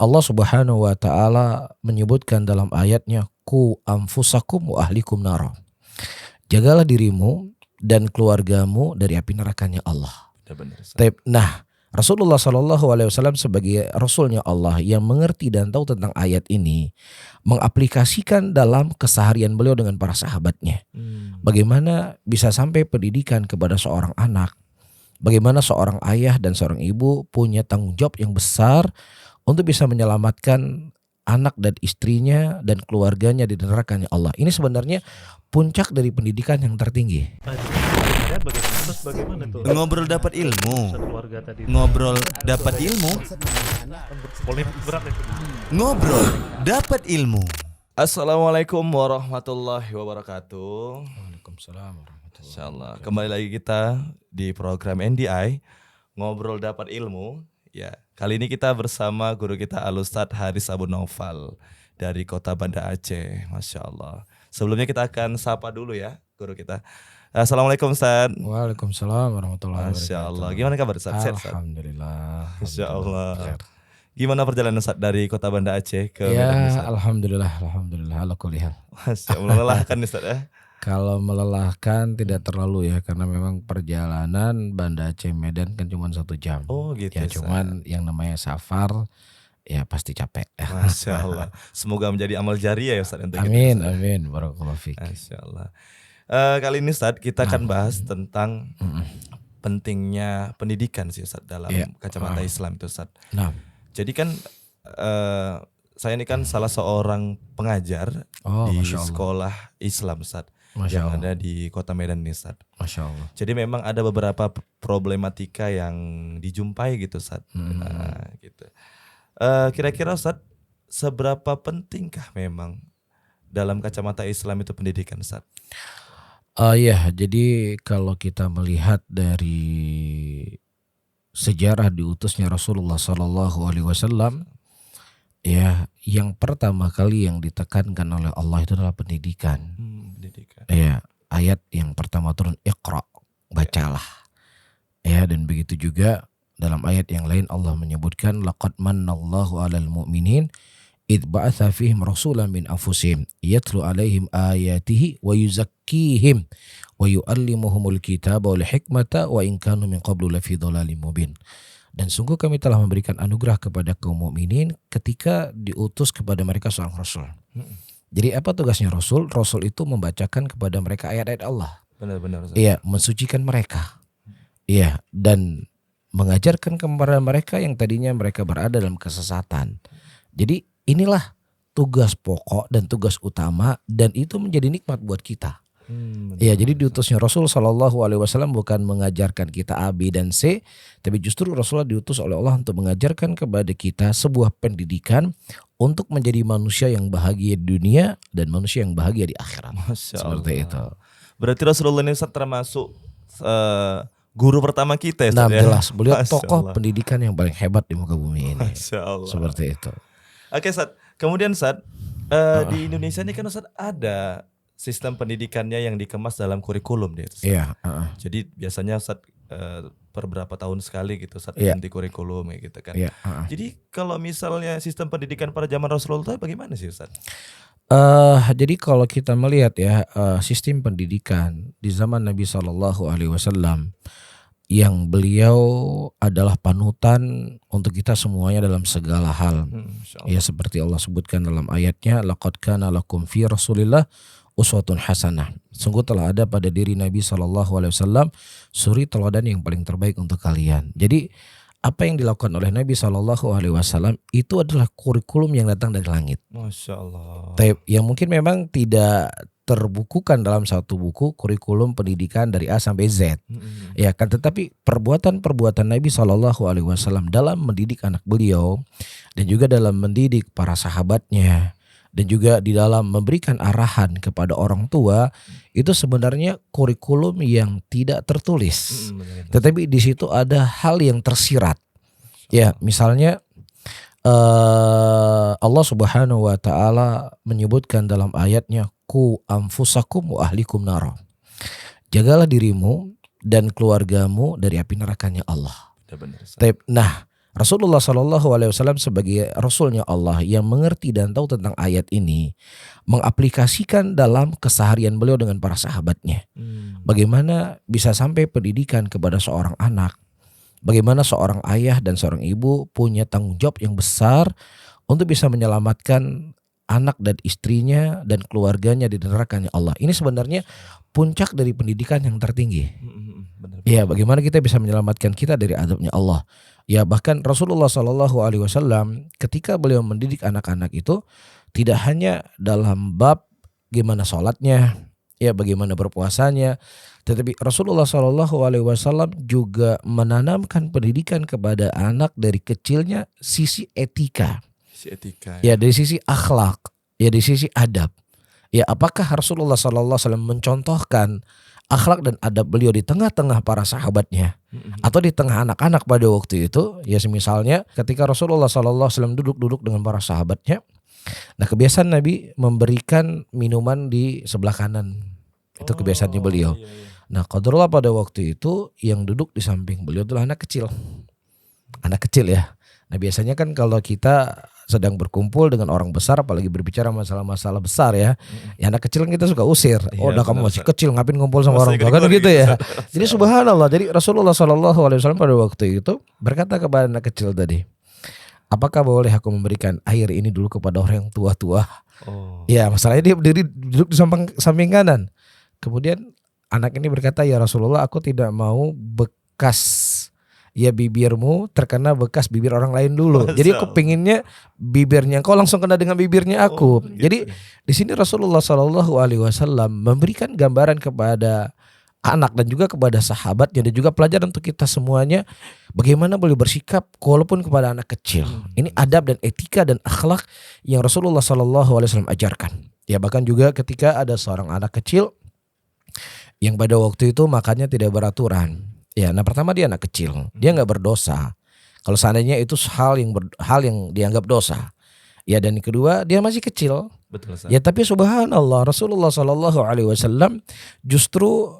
Allah Subhanahu wa taala menyebutkan dalam ayatnya, "Qu anfusakum wa ahlikum nara." Jagalah dirimu dan keluargamu dari api nerakanya Allah. Benar, Ustaz. Nah, Rasulullah Shallallahu Alaihi Wasallam sebagai Rasulnya Allah yang mengerti dan tahu tentang ayat ini, mengaplikasikan dalam keseharian beliau dengan para sahabatnya. Bagaimana bisa sampai pendidikan kepada seorang anak, bagaimana seorang ayah dan seorang ibu punya tanggung jawab yang besar untuk bisa menyelamatkan anak dan istrinya dan keluarganya di nerakanya Allah. Ini sebenarnya puncak dari pendidikan yang tertinggi. Bagaimana tuh? Ngobrol dapat ilmu. Keluarga tadi. Ngobrol dapat ilmu. Polemik berat itu. Ngobrol dapat ilmu. Assalamualaikum warahmatullahi wabarakatuh. Waalaikumsalam warahmatullahi Insyaallah kembali lagi kita di program NDI Ngobrol Dapat Ilmu. Ya, kali ini kita bersama guru kita Al-Ustadz Haris Abu Naufal dari Kota Banda Aceh. Masya Allah. Sebelumnya kita akan sapa dulu ya guru kita. Assalamualaikum Ustaz. Waalaikumsalam warahmatullahi wabarakatuh. Masya Allah. Gimana kabar Ustaz? Sehat, Ustaz? Alhamdulillah. Masya Allah. Khair. Gimana perjalanan Ustaz dari Kota Banda Aceh ke Medan Ya, Ustaz? alhamdulillah ala kulli hal. Masya Allah, melelahkan Ustaz ya. Kalau melelahkan tidak terlalu ya, karena memang perjalanan Banda Aceh Medan kan cuma 1 jam. Oh gitu Ya, Ustaz. cuman yang namanya safar ya pasti capek. Masya Allah. Semoga menjadi amal jariah ya Ustaz untuk kita, Amin, Ustaz. amin. Barakallahu fiik. Masya Allah. Kali ini Ustaz kita akan bahas tentang pentingnya pendidikan sih Ustaz dalam Iya. kacamata Islam itu Ustaz. Nah, Jadi kan saya ini kan salah seorang pengajar di Masya Allah. sekolah Islam Ustaz Masya yang Allah. ada di Kota Medan nih Ustaz. Masya Allah. Jadi memang ada beberapa problematika yang dijumpai gitu Ustaz. Nah, gitu. Kira-kira Ustaz, seberapa pentingkah memang dalam kacamata Islam itu pendidikan Ustaz? Ya, jadi kalau kita melihat dari sejarah diutusnya Rasulullah Sallallahu Alaihi Wasallam, ya, yang pertama kali yang ditekankan oleh Allah itu adalah pendidikan. Pendidikan. Ya, ayat yang pertama turun, Iqra, bacalah. Ya, dan begitu juga dalam ayat yang lain Allah menyebutkan, laqad mannallahu 'alal mu'minin id ba'atsa fihim rasulan min anfusihim yatlu 'alaihim ayatihi wa yuzakkihim wa yu'allimuhumul kitaba wal hikmata wa in kanu min qablu lafi dhalalim mubin. Dan sungguh kami telah memberikan anugerah kepada kaum mukminin ketika diutus kepada mereka seorang rasul. Jadi apa tugasnya rasul? Rasul itu membacakan kepada mereka ayat-ayat Allah. Benar-benar Ustaz. Iya, mensucikan mereka. Iya, dan mengajarkan kepada mereka yang tadinya mereka berada dalam kesesatan. Jadi inilah tugas pokok dan tugas utama, dan itu menjadi nikmat buat kita. Ya, jadi diutusnya Rasul Shallallahu Alaihi Wasallam bukan mengajarkan kita A, B, dan C, tapi justru Rasulullah diutus oleh Allah untuk mengajarkan kepada kita sebuah pendidikan untuk menjadi manusia yang bahagia di dunia dan manusia yang bahagia di akhirat. Masya Seperti Allah. itu. Berarti Rasulullah ini Ustaz termasuk guru pertama kita ya Nah, Ustaz ya? jelas beliau Masya tokoh Allah. pendidikan yang paling hebat di muka bumi ini. Masya Allah. Seperti itu. Oke Ustaz, kemudian Ustaz, di Indonesia ini kan Ustaz ada sistem pendidikannya yang dikemas dalam kurikulum deh Ustaz. Iya. Jadi biasanya Ustaz per berapa tahun sekali gitu Ustaz Iya. ganti kurikulum ya gitu kan. Iya. Jadi kalau misalnya sistem pendidikan pada zaman Rasulullah itu bagaimana sih Ustaz? Jadi kalau kita melihat ya, sistem pendidikan di zaman Nabi Shallallahu Alaihi Wasallam yang beliau adalah panutan untuk kita semuanya dalam segala hal. Masya Allah. Ya, seperti Allah sebutkan dalam ayatnya, laqad kana lakum fi Rasulillah uswatun hasanah. Sungguh telah ada pada diri Nabi Shallallahu Alaihi Wasallam suri teladan yang paling terbaik untuk kalian. Jadi apa yang dilakukan oleh Nabi Shallallahu Alaihi Wasallam itu adalah kurikulum yang datang dari langit. Masya Allah. Yang mungkin memang tidak terbukukan dalam satu buku kurikulum pendidikan dari A sampai Z. Ya kan, tetapi perbuatan-perbuatan Nabi Shallallahu Alaihi Wasallam dalam mendidik anak beliau dan juga dalam mendidik para sahabatnya dan juga di dalam memberikan arahan kepada orang tua itu sebenarnya kurikulum yang tidak tertulis. Tetapi di situ ada hal yang tersirat. Ya, misalnya Allah Subhanahu wa taala menyebutkan dalam ayatnya, "Qu anfusakum wa ahlikum nara." Jagalah dirimu dan keluargamu dari api nerakanya Allah. Benar, Ustaz. Nah, Rasulullah SAW sebagai Rasulnya Allah yang mengerti dan tahu tentang ayat ini, mengaplikasikan dalam keseharian beliau dengan para sahabatnya. Bagaimana bisa sampai pendidikan kepada seorang anak, bagaimana seorang ayah dan seorang ibu punya tanggung jawab yang besar untuk bisa menyelamatkan anak dan istrinya dan keluarganya di nerakanya Allah. Ini sebenarnya puncak dari pendidikan yang tertinggi. Ya, bagaimana kita bisa menyelamatkan kita dari azabnya Allah. Ya, bahkan Rasulullah SAW ketika beliau mendidik anak-anak itu tidak hanya dalam bab gimana sholatnya, ya bagaimana berpuasanya, tetapi Rasulullah SAW juga menanamkan pendidikan kepada anak dari kecilnya sisi etika. Ya, dari sisi akhlak, ya dari sisi adab. Ya, apakah Rasulullah SAW mencontohkan akhlak dan adab beliau di tengah-tengah para sahabatnya atau di tengah anak-anak pada waktu itu? Ya, misalnya ketika Rasulullah SAW duduk-duduk dengan para sahabatnya, nah kebiasaan Nabi memberikan minuman di sebelah kanan. Itu kebiasaannya beliau. Nah, qadarullah pada waktu itu yang duduk di samping beliau adalah anak kecil. Anak kecil ya. Nah, biasanya kan kalau kita sedang berkumpul dengan orang besar, apalagi berbicara masalah-masalah besar ya, ya anak kecil kan kita suka usir. Oh, udah kamu masih kecil, ngapain ngumpul sama orang tua kan gitu ya. Jadi subhanallah, jadi Rasulullah SAW pada waktu itu berkata kepada anak kecil tadi, apakah boleh aku memberikan air ini dulu kepada orang yang tua-tua? Ya, masalahnya dia berdiri duduk di samping kanan. Kemudian anak ini berkata, ya Rasulullah, aku tidak mau bekas ya bibirmu terkena bekas bibir orang lain dulu. Jadi aku pinginnya bibirnya engkau langsung kena dengan bibirnya aku. Gitu. Jadi di sini Rasulullah SAW memberikan gambaran kepada anak dan juga kepada sahabatnya dan juga pelajaran untuk kita semuanya bagaimana boleh bersikap walaupun kepada anak kecil. Ini adab dan etika dan akhlak yang Rasulullah SAW ajarkan. Ya, bahkan juga ketika ada seorang anak kecil yang pada waktu itu makannya tidak beraturan. Ya, nah pertama dia anak kecil, dia nggak berdosa. Kalau seandainya itu hal yang dianggap dosa. Ya, dan yang kedua dia masih kecil. Betul, ya, tapi subhanallah Rasulullah SAW justru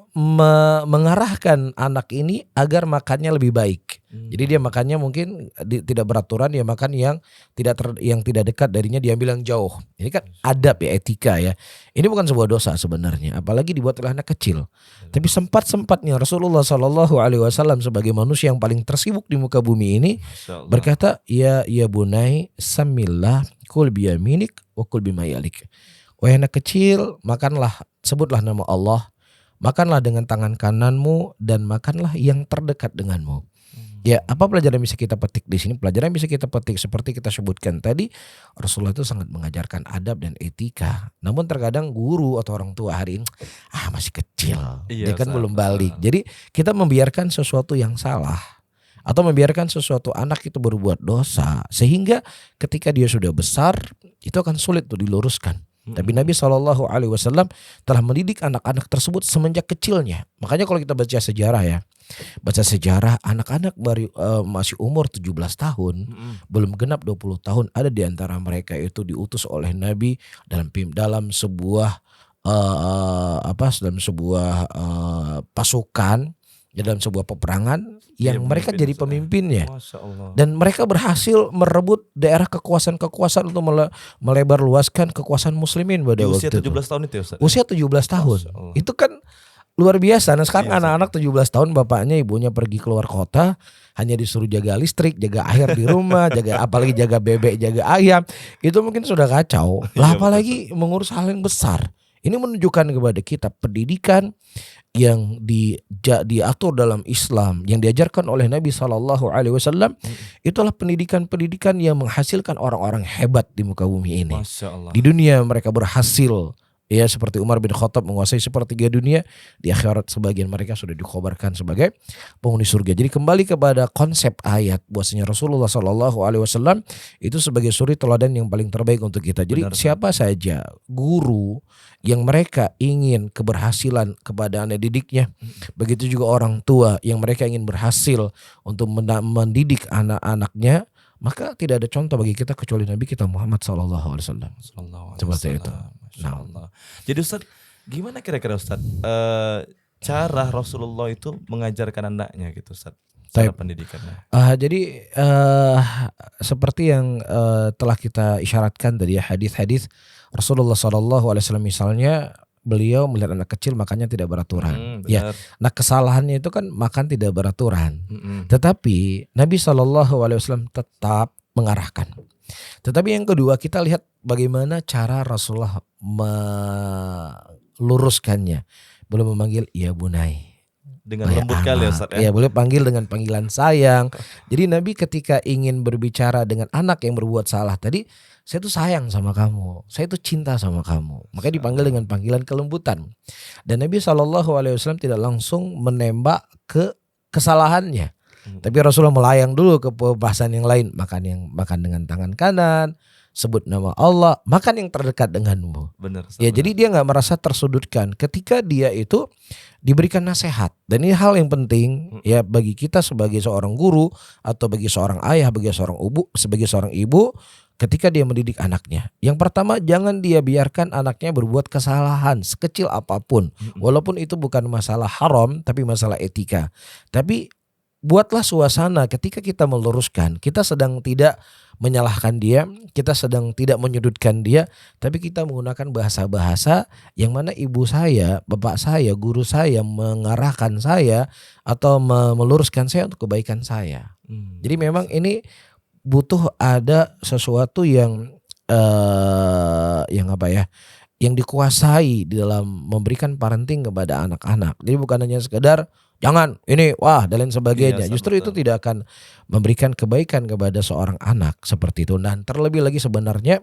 mengarahkan anak ini agar makannya lebih baik. Jadi dia makannya mungkin tidak beraturan, dia makan yang tidak dekat darinya, diambil yang jauh. Ini kan adab ya, etika ya. Ini bukan sebuah dosa sebenarnya, apalagi dibuat oleh anak kecil. Tapi sempat-sempatnya Rasulullah SAW sebagai manusia yang paling tersibuk di muka bumi ini berkata, ya bunai samillah kul biyaminik wa kul bimayalik. Wahai anak kecil, makanlah, sebutlah nama Allah, makanlah dengan tangan kananmu dan makanlah yang terdekat denganmu. Ya, apa pelajaran yang bisa kita petik di sini? Pelajaran yang bisa kita petik seperti kita sebutkan tadi, Rasulullah itu sangat mengajarkan adab dan etika. Namun terkadang guru atau orang tua hari ini masih kecil, dia kan belum balik. Jadi kita membiarkan sesuatu yang salah atau membiarkan sesuatu anak itu berbuat dosa sehingga ketika dia sudah besar itu akan sulit tuh diluruskan. Tapi Nabi SAW telah mendidik anak-anak tersebut semenjak kecilnya. Makanya kalau kita baca sejarah ya, anak-anak baru masih umur 17 tahun, belum genap 20 tahun, ada di antara mereka itu diutus oleh Nabi dalam sebuah pasukan, ya, dalam sebuah peperangan yang mereka jadi pemimpinnya. Dan mereka berhasil merebut daerah kekuasaan untuk melebar luaskan kekuasaan muslimin pada waktu itu. Usia 17 tahun itu ya Ustaz? Usia 17 tahun. Itu kan luar biasa. Nah sekarang anak-anak 17 tahun bapaknya ibunya pergi keluar kota, hanya disuruh jaga listrik, jaga air di rumah, apalagi jaga bebek, jaga ayam. Itu mungkin sudah kacau. Lah apalagi mengurus hal yang besar. Ini menunjukkan kepada kita pendidikan yang diatur dalam Islam, yang diajarkan oleh Nabi SAW, itulah pendidikan yang menghasilkan orang-orang hebat di muka bumi ini. Masya Allah. Di dunia mereka berhasil, ya seperti Umar bin Khattab menguasai sepertiga dunia. Di akhirat sebagian mereka sudah dikhabarkan sebagai penghuni surga. Jadi kembali kepada konsep ayat bahwasanya Rasulullah SAW itu sebagai suri teladan yang paling terbaik untuk kita. Jadi siapa saja guru yang mereka ingin keberhasilan kepada anak didiknya, begitu juga orang tua yang mereka ingin berhasil untuk mendidik anak-anaknya, maka tidak ada contoh bagi kita kecuali Nabi kita Muhammad SAW. Seperti itu. Nah. Jadi Ustaz, gimana kira-kira Ustaz cara Rasulullah itu mengajarkan anaknya gitu Ustaz? cara Taib. pendidikannya. Jadi seperti yang telah kita isyaratkan tadi ya, hadis-hadis Rasulullah SAW misalnya, beliau melihat anak kecil makannya tidak beraturan. Ya, Benar. nah kesalahannya itu kan makan tidak beraturan. Mm-mm. Tetapi Nabi SAW tetap mengarahkan. Tetapi yang kedua, kita lihat bagaimana cara Rasulullah meluruskannya. Belum memanggil ya bunai. Dengan Ya, lembut kali ya, anak. Ustaz Ya, ya. boleh panggil dengan panggilan sayang. Jadi Nabi ketika ingin berbicara dengan anak yang berbuat salah tadi, saya tuh sayang sama kamu, saya tuh cinta sama kamu. Makanya dipanggil dengan panggilan kelembutan. Dan Nabi SAW tidak langsung menembak ke kesalahannya. Tapi Rasulullah melayang dulu ke bahasan yang lain. Makan dengan tangan kanan, sebut nama Allah, makan yang terdekat denganmu. Benar. Ustaz, Ya, benar. jadi dia nggak merasa tersudutkan ketika dia itu diberikan nasihat. Dan ini hal yang penting ya bagi kita sebagai seorang guru atau bagi seorang ayah, sebagai seorang ibu ketika dia mendidik anaknya. Yang pertama, jangan dia biarkan anaknya berbuat kesalahan sekecil apapun. Walaupun itu bukan masalah haram tapi masalah etika. Tapi buatlah suasana ketika kita meluruskan, kita sedang tidak menyalahkan dia, kita sedang tidak menyudutkan dia, tapi kita menggunakan bahasa-bahasa yang mana ibu saya, bapak saya, guru saya mengarahkan saya atau meluruskan saya untuk kebaikan saya. Jadi memang ini butuh ada sesuatu yang yang dikuasai di dalam memberikan parenting kepada anak-anak. Jadi bukan hanya sekedar jangan ini wah dan lain sebagainya. Iya, Justru itu betul. tidak akan memberikan kebaikan kepada seorang anak seperti itu. Dan terlebih lagi sebenarnya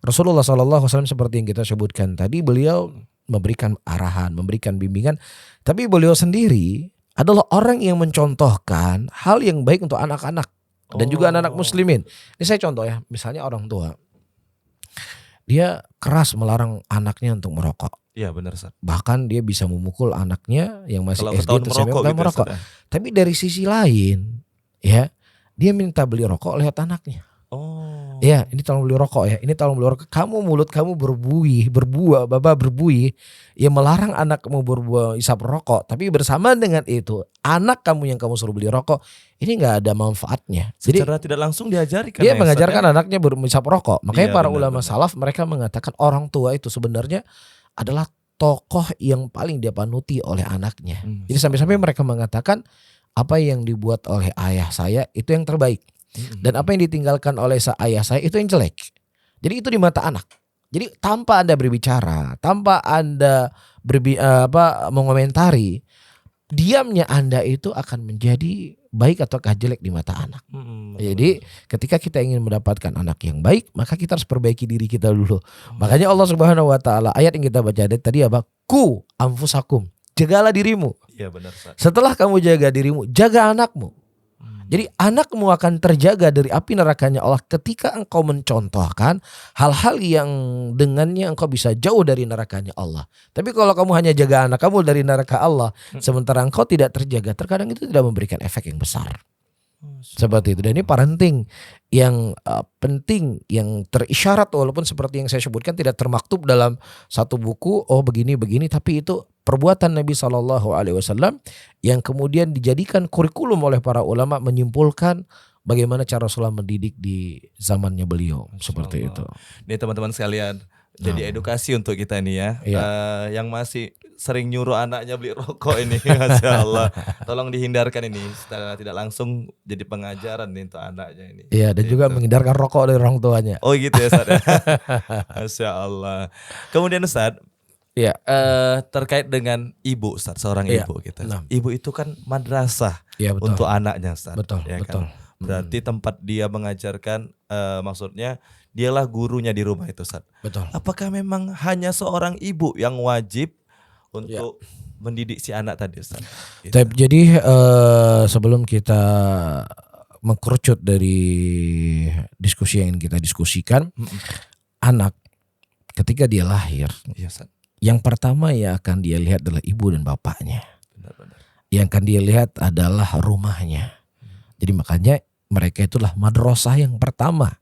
Rasulullah SAW seperti yang kita sebutkan tadi, beliau memberikan arahan, memberikan bimbingan, tapi beliau sendiri adalah orang yang mencontohkan hal yang baik untuk anak-anak dan juga anak-anak muslimin. Ini saya contoh ya, misalnya orang tua dia keras melarang anaknya untuk merokok. Iya, benar, Ustaz. Bahkan dia bisa memukul anaknya yang masih Kalau SD ketahuan atau merokok SMP gitu ya, merokok. Ustaz, ya. Tapi dari sisi lain ya, dia minta beli rokok lewat anaknya. Oh. Ya, ini tolong beli rokok ya. Ini tolong beli rokok. Mulut kamu berbuih. Ya, melarang anak kamu isap rokok. Tapi bersamaan dengan itu, anak kamu yang kamu suruh beli rokok, ini nggak ada manfaatnya. Jadi Secara tidak langsung diajarkan dia ya, mengajarkan Ustaz, ya. anaknya isap rokok. Makanya Iya, para benar, ulama benar. salaf mereka mengatakan orang tua itu sebenarnya adalah tokoh yang paling dia panuti oleh anaknya. Jadi sampai-sampai mereka mengatakan apa yang dibuat oleh ayah saya itu yang terbaik. Dan apa yang ditinggalkan oleh ayah saya itu yang jelek. Jadi itu di mata anak. Jadi tanpa Anda berbicara, tanpa Anda mengomentari, diamnya Anda itu akan menjadi baik ataukah jelek di mata anak. Jadi ketika kita ingin mendapatkan anak yang baik, maka kita harus perbaiki diri kita dulu. Makanya Allah Subhanahu wa taala, ayat yang kita baca tadi apa? Ku anfusakum, jagalah dirimu. Iya, benar, Ustaz. Setelah kamu jaga dirimu, jaga anakmu. Jadi anakmu akan terjaga dari api nerakanya Allah ketika engkau mencontohkan hal-hal yang dengannya engkau bisa jauh dari nerakanya Allah. Tapi kalau kamu hanya jaga anak kamu dari neraka Allah, sementara engkau tidak terjaga, terkadang itu tidak memberikan efek yang besar. Seperti itu. Dan ini parenting yang penting, yang terisyarat, walaupun seperti yang saya sebutkan tidak termaktub dalam satu buku, oh begini-begini, tapi itu perbuatan Nabi SAW yang kemudian dijadikan kurikulum oleh para ulama menyimpulkan bagaimana cara Rasulullah mendidik di zamannya beliau. Seperti itu. Nih teman-teman sekalian, jadi edukasi untuk kita nih ya. Iya. Yang masih sering nyuruh anaknya beli rokok ini, Masya Allah. Tolong dihindarkan ini, secara tidak langsung jadi pengajaran nih untuk anaknya ini. Iya, dan juga menghindarkan rokok dari orang tuanya. Oh gitu ya, Ustaz. Masya Allah. Kemudian Ustaz, Iya. terkait dengan ibu, Ustaz, seorang Iya. ibu gitu. Nah. Ibu itu kan madrasah Iya, betul. untuk anaknya, Ustaz. Betul, Ya betul. kan? Berarti tempat dia mengajarkan, maksudnya dialah gurunya di rumah itu, Ustaz. Betul. Apakah memang hanya seorang ibu yang wajib untuk mendidik si anak tadi, Ustaz? Gitu. Jadi sebelum kita mengkerucut dari diskusi yang ingin kita diskusikan, anak ketika dia lahir, Iya, Ustaz. yang pertama yang akan dia lihat adalah ibu dan bapaknya. Benar-benar. Yang akan dia lihat adalah rumahnya. Jadi makanya mereka itulah madrasah yang pertama.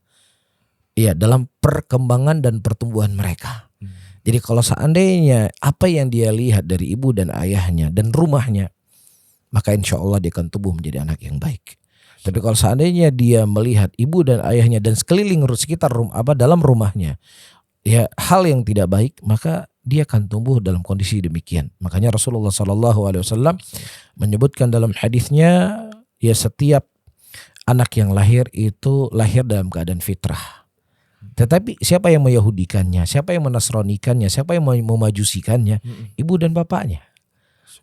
Iya, dalam perkembangan dan pertumbuhan mereka. Jadi kalau seandainya apa yang dia lihat dari ibu dan ayahnya dan rumahnya maka insya Allah dia akan tumbuh menjadi anak yang baik. Tapi kalau seandainya dia melihat ibu dan ayahnya dan sekeliling sekitar dalam rumahnya ya hal yang tidak baik, maka dia akan tumbuh dalam kondisi demikian. Makanya Rasulullah SAW menyebutkan dalam hadisnya, ya setiap anak yang lahir itu lahir dalam keadaan fitrah. Tetapi siapa yang meyahudikannya, siapa yang menasronikannya, siapa yang memajusikannya, ibu dan bapaknya.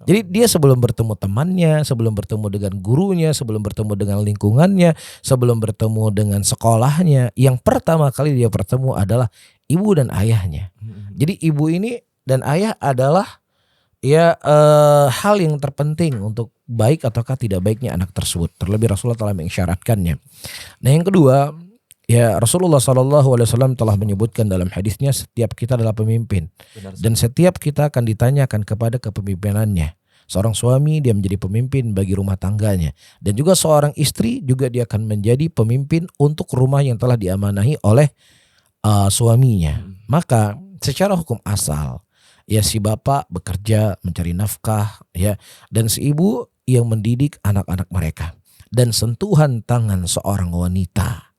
Jadi dia sebelum bertemu temannya, sebelum bertemu dengan gurunya, sebelum bertemu dengan lingkungannya, sebelum bertemu dengan sekolahnya, yang pertama kali dia bertemu adalah ibu dan ayahnya. Jadi ibu ini dan ayah adalah hal yang terpenting untuk baik ataukah tidak baiknya anak tersebut. Terlebih Rasulullah telah mengisyaratkannya. Nah yang kedua, ya Rasulullah SAW telah menyebutkan dalam hadisnya setiap kita adalah pemimpin. Dan setiap kita akan ditanyakan kepada kepemimpinannya. Seorang suami dia menjadi pemimpin bagi rumah tangganya. Dan juga seorang istri juga dia akan menjadi pemimpin untuk rumah yang telah diamanahi oleh suaminya. Maka secara hukum asal ya si bapak bekerja mencari nafkah ya, dan si ibu yang mendidik anak-anak mereka. Dan sentuhan tangan seorang wanita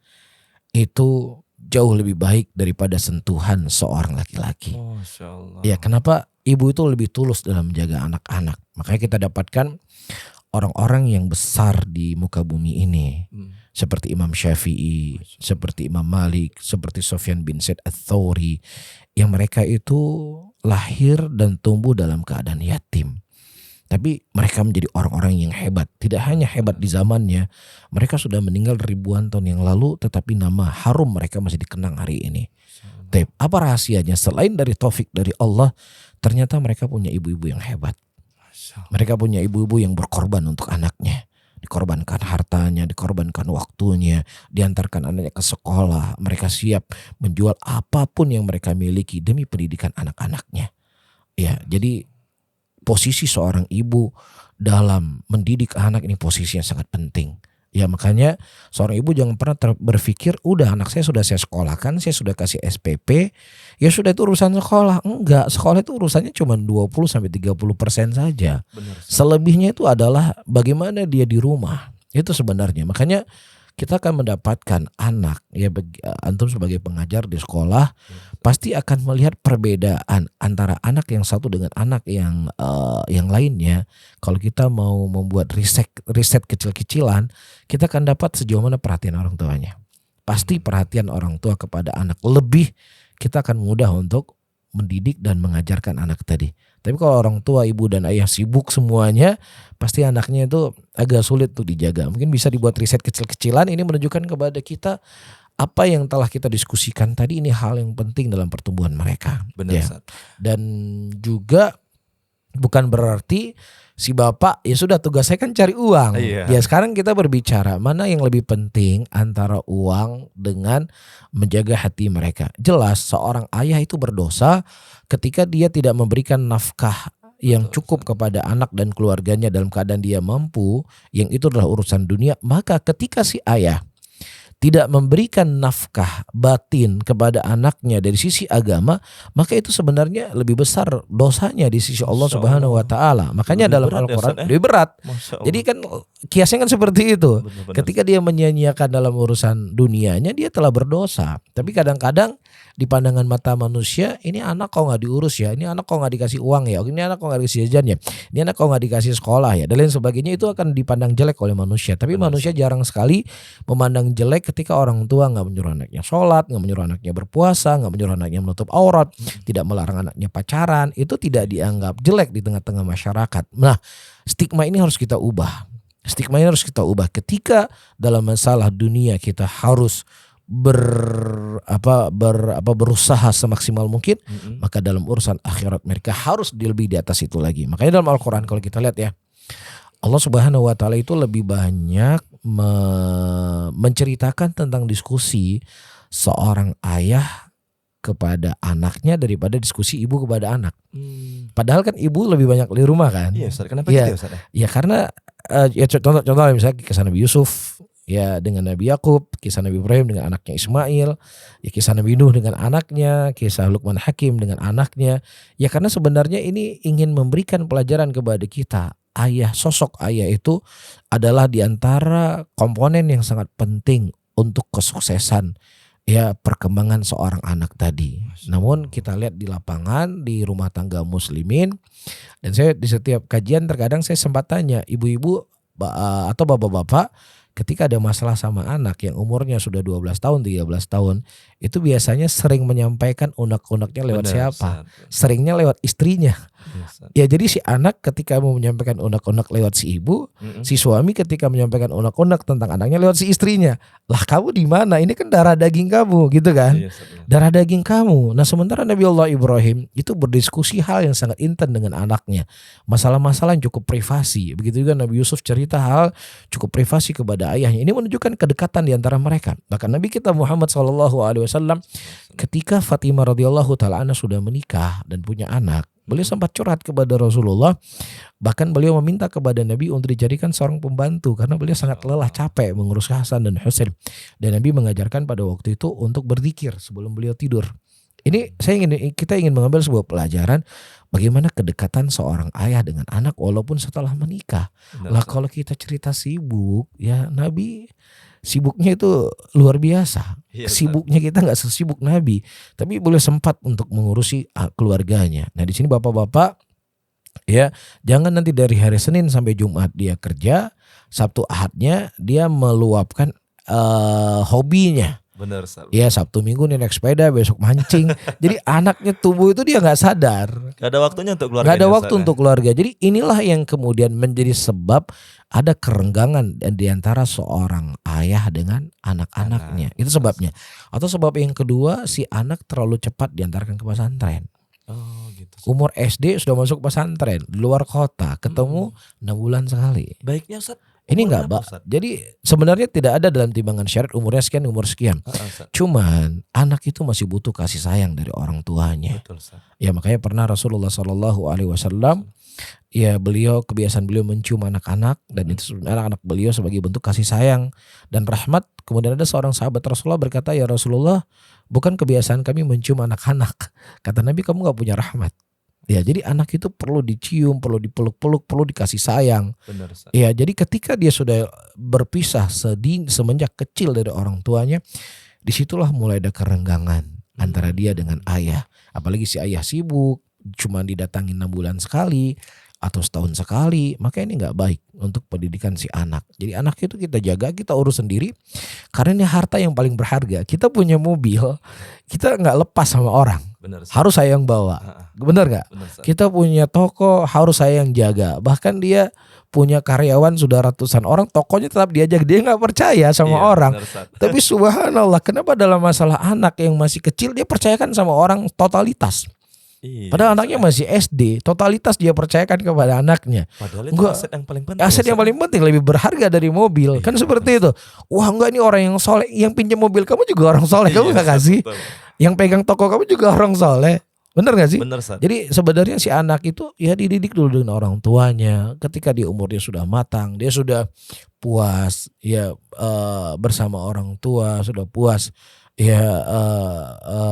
itu jauh lebih baik daripada sentuhan seorang laki-laki. Masya Allah. Ya kenapa ibu itu lebih tulus dalam menjaga anak-anak. Makanya kita dapatkan orang-orang yang besar di muka bumi ini. Seperti Imam Syafi'i, seperti Imam Malik, seperti Sufyan bin Sa'id Ats-Tsauri. Yang mereka itu lahir dan tumbuh dalam keadaan yatim. Tapi mereka menjadi orang-orang yang hebat. Tidak hanya hebat di zamannya, mereka sudah meninggal ribuan tahun yang lalu, tetapi nama harum mereka masih dikenang hari ini. Tapi apa rahasianya? Selain dari taufik dari Allah, ternyata mereka punya ibu-ibu yang hebat. Mereka punya ibu-ibu yang berkorban untuk anaknya. Dikorbankan hartanya, dikorbankan waktunya, diantarkan anaknya ke sekolah. Mereka siap menjual apapun yang mereka miliki demi pendidikan anak-anaknya. Ya, jadi posisi seorang ibu dalam mendidik anak ini posisi yang sangat penting. Ya makanya seorang ibu jangan pernah berpikir udah anak saya sudah saya sekolahkan, saya sudah kasih SPP, ya sudah itu urusan sekolah. Enggak, sekolah itu urusannya cuma 20-30% saja. Benar. Selebihnya itu adalah bagaimana dia di rumah. Itu sebenarnya. Makanya kita akan mendapatkan anak ya antum sebagai pengajar di sekolah pasti akan melihat perbedaan antara anak yang satu dengan anak yang lainnya. Kalau kita mau membuat riset kecil-kecilan, kita akan dapat sejauh mana perhatian orang tuanya. Pasti perhatian orang tua kepada anak lebih, kita akan mudah untuk mendidik dan mengajarkan anak tadi. Tapi kalau orang tua, ibu dan ayah sibuk semuanya, pasti anaknya itu agak sulit tuh dijaga. Mungkin bisa dibuat riset kecil-kecilan, ini menunjukkan kepada kita apa yang telah kita diskusikan tadi, ini hal yang penting dalam pertumbuhan mereka. Benar, ya. Dan juga bukan berarti si bapak ya sudah tugas saya kan cari uang. Iya. Ya sekarang kita berbicara mana yang lebih penting antara uang dengan menjaga hati mereka. Jelas seorang ayah itu berdosa ketika dia tidak memberikan nafkah yang cukup kepada anak dan keluarganya dalam keadaan dia mampu, yang itu adalah urusan dunia. Maka ketika si ayah tidak memberikan nafkah batin kepada anaknya dari sisi agama, maka itu sebenarnya lebih besar dosanya di sisi Allah Subhanahu wa taala. Makanya Lebih dalam berat Al-Qur'an ya, lebih berat. Jadi Jadi kan kiasnya kan seperti itu. benar-benar. Ketika dia menyia-nyiakan dalam urusan dunianya, dia telah berdosa. Tapi kadang-kadang di pandangan mata manusia, ini anak kok nggak diurus ya, ini anak kok nggak dikasih uang ya, ini anak kok nggak dikasih jajan ya, ini anak kok nggak dikasih sekolah ya, dan lain sebagainya, itu akan dipandang jelek oleh manusia. Tapi manusia jarang sekali memandang jelek ketika orang tua nggak menyuruh anaknya sholat, nggak menyuruh anaknya berpuasa, nggak menyuruh anaknya menutup aurat, tidak melarang anaknya pacaran. Itu tidak dianggap jelek di tengah-tengah masyarakat. Nah, stigma ini harus kita ubah. Stigma ini harus kita ubah. Ketika dalam masalah dunia kita harus berusaha semaksimal mungkin, maka dalam urusan akhirat mereka harus lebih di atas itu lagi. Makanya dalam Al-Quran kalau kita lihat ya, Allah Subhanahu wa taala itu lebih banyak menceritakan tentang diskusi seorang ayah kepada anaknya daripada diskusi ibu kepada anak. Padahal kan ibu lebih banyak di rumah kan. Iya Ustaz, kenapa Ya, gitu ya Ustaz? ya karena contoh misalnya kisah Nabi Yusuf ya dengan Nabi Yakub, kisah Nabi Ibrahim dengan anaknya Ismail, ya kisah Nabi Nuh dengan anaknya, kisah Luqman Hakim dengan anaknya. Ya karena sebenarnya ini ingin memberikan pelajaran kepada kita. ayah, sosok ayah itu adalah diantara komponen yang sangat penting untuk kesuksesan ya perkembangan seorang anak tadi. Namun kita lihat di lapangan, di rumah tangga muslimin, dan saya di setiap kajian terkadang saya sempat tanya ibu-ibu atau bapak-bapak, ketika ada masalah sama anak yang umurnya sudah 12 tahun, 13 tahun, itu biasanya sering menyampaikan unek-uneknya lewat Benar, siapa? Ustaz. Seringnya lewat istrinya. Iya, Ustaz. Ya jadi si anak ketika mau menyampaikan unek-unek lewat si ibu, si suami ketika menyampaikan unek-unek tentang anaknya lewat si istrinya. Lah kamu di mana? Ini kan darah daging kamu, gitu kan? Iya, Ustaz, ya. Darah daging kamu. Nah sementara Nabi Allah Ibrahim itu berdiskusi hal yang sangat intim dengan anaknya. Masalah-masalah yang cukup privasi. Begitu juga Nabi Yusuf cerita hal cukup privasi kepada ayahnya. Ini menunjukkan kedekatan di antara mereka. Bahkan Nabi kita Muhammad SAW ketika Fatimah radhiyallahu taala anha sudah menikah dan punya anak, beliau sempat curhat kepada Rasulullah. Bahkan beliau meminta kepada Nabi untuk dijadikan seorang pembantu karena beliau sangat lelah, capek mengurus Hasan dan Husain. Dan Nabi mengajarkan pada waktu itu untuk berzikir sebelum beliau tidur. Ini kita ingin mengambil sebuah pelajaran bagaimana kedekatan seorang ayah dengan anak walaupun setelah menikah. Benar, Lah Ustaz. kalau kita cerita sibuk, ya Nabi sibuknya itu luar biasa. Iya, Ustaz. Sibuknya kita nggak sesibuk Nabi, tapi boleh sempat untuk mengurusi keluarganya. Nah di sini bapak-bapak, ya jangan nanti dari hari Senin sampai Jumat dia kerja, Sabtu Ahadnya dia meluapkan hobinya. Benar, Ustaz. Ya Sabtu Minggu nih naik sepeda, besok mancing. Jadi anaknya tubuh itu dia nggak sadar. Gak ada waktunya untuk keluarga. Gak ada waktu untuk keluarga. Jadi inilah yang kemudian menjadi sebab ada kerenggangan di antara seorang ayah dengan anak-anaknya. Itu sebabnya. Atau sebab yang kedua, si anak terlalu cepat diantarkan ke pesantren. Oh gitu. Ustaz. Umur SD sudah masuk pesantren di luar kota, ketemu 6 bulan sekali. Baiknya, Ustaz. Ini umur enggak, berapa, Pak. Ustaz? Jadi sebenarnya tidak ada dalam timbangan syariat umurnya sekian, umur sekian. Ustaz. Cuman anak itu masih butuh kasih sayang dari orang tuanya. Betul, Ustaz. Ya makanya pernah Rasulullah SAW, ya beliau kebiasaan beliau mencium anak-anak dan itu anak-anak beliau sebagai bentuk kasih sayang dan rahmat. Kemudian ada seorang sahabat Rasulullah berkata, ya Rasulullah, bukan kebiasaan kami mencium anak-anak. Kata Nabi, kamu gak punya rahmat. Ya jadi anak itu perlu dicium, perlu dipeluk-peluk, perlu dikasih sayang. Benar, Ustaz. Ya jadi ketika dia sudah berpisah semenjak kecil dari orang tuanya, disitulah mulai ada kerenggangan antara dia dengan ayah. Apalagi si ayah sibuk, cuma didatangi 6 bulan sekali atau setahun sekali, maka ini nggak baik untuk pendidikan si anak. Jadi anak itu kita jaga, kita urus sendiri, karena ini harta yang paling berharga. Kita punya mobil, kita nggak lepas sama orang, Benar, Ustaz. harus saya yang bawa. Benar nggak? Benar, Ustaz. Kita punya toko, harus saya yang jaga. Bahkan dia punya karyawan sudah ratusan orang, tokonya tetap dia jaga. Dia nggak percaya sama Iya, orang. benar, Ustaz. Tapi subhanallah, kenapa dalam masalah anak yang masih kecil dia percayakan sama orang totalitas. Iya, Padahal Ustaz. anaknya masih SD, totalitas dia percayakan kepada anaknya. Padahal itu Enggak. aset yang paling penting. Aset yang Ustaz. paling penting, lebih berharga dari mobil. Iya, Kan seperti itu. Wah enggak, ini orang yang soleh, yang pinjam mobil kamu juga orang soleh, kamu Iya, nggak Ustaz, kasih. betul. Yang pegang toko kamu juga orang soleh. Bener gak sih? Benar, Ustaz. Jadi sebenarnya si anak itu ya dididik dulu dengan orang tuanya. Ketika dia umurnya sudah matang, dia sudah puas ya bersama orang tua, sudah puas ya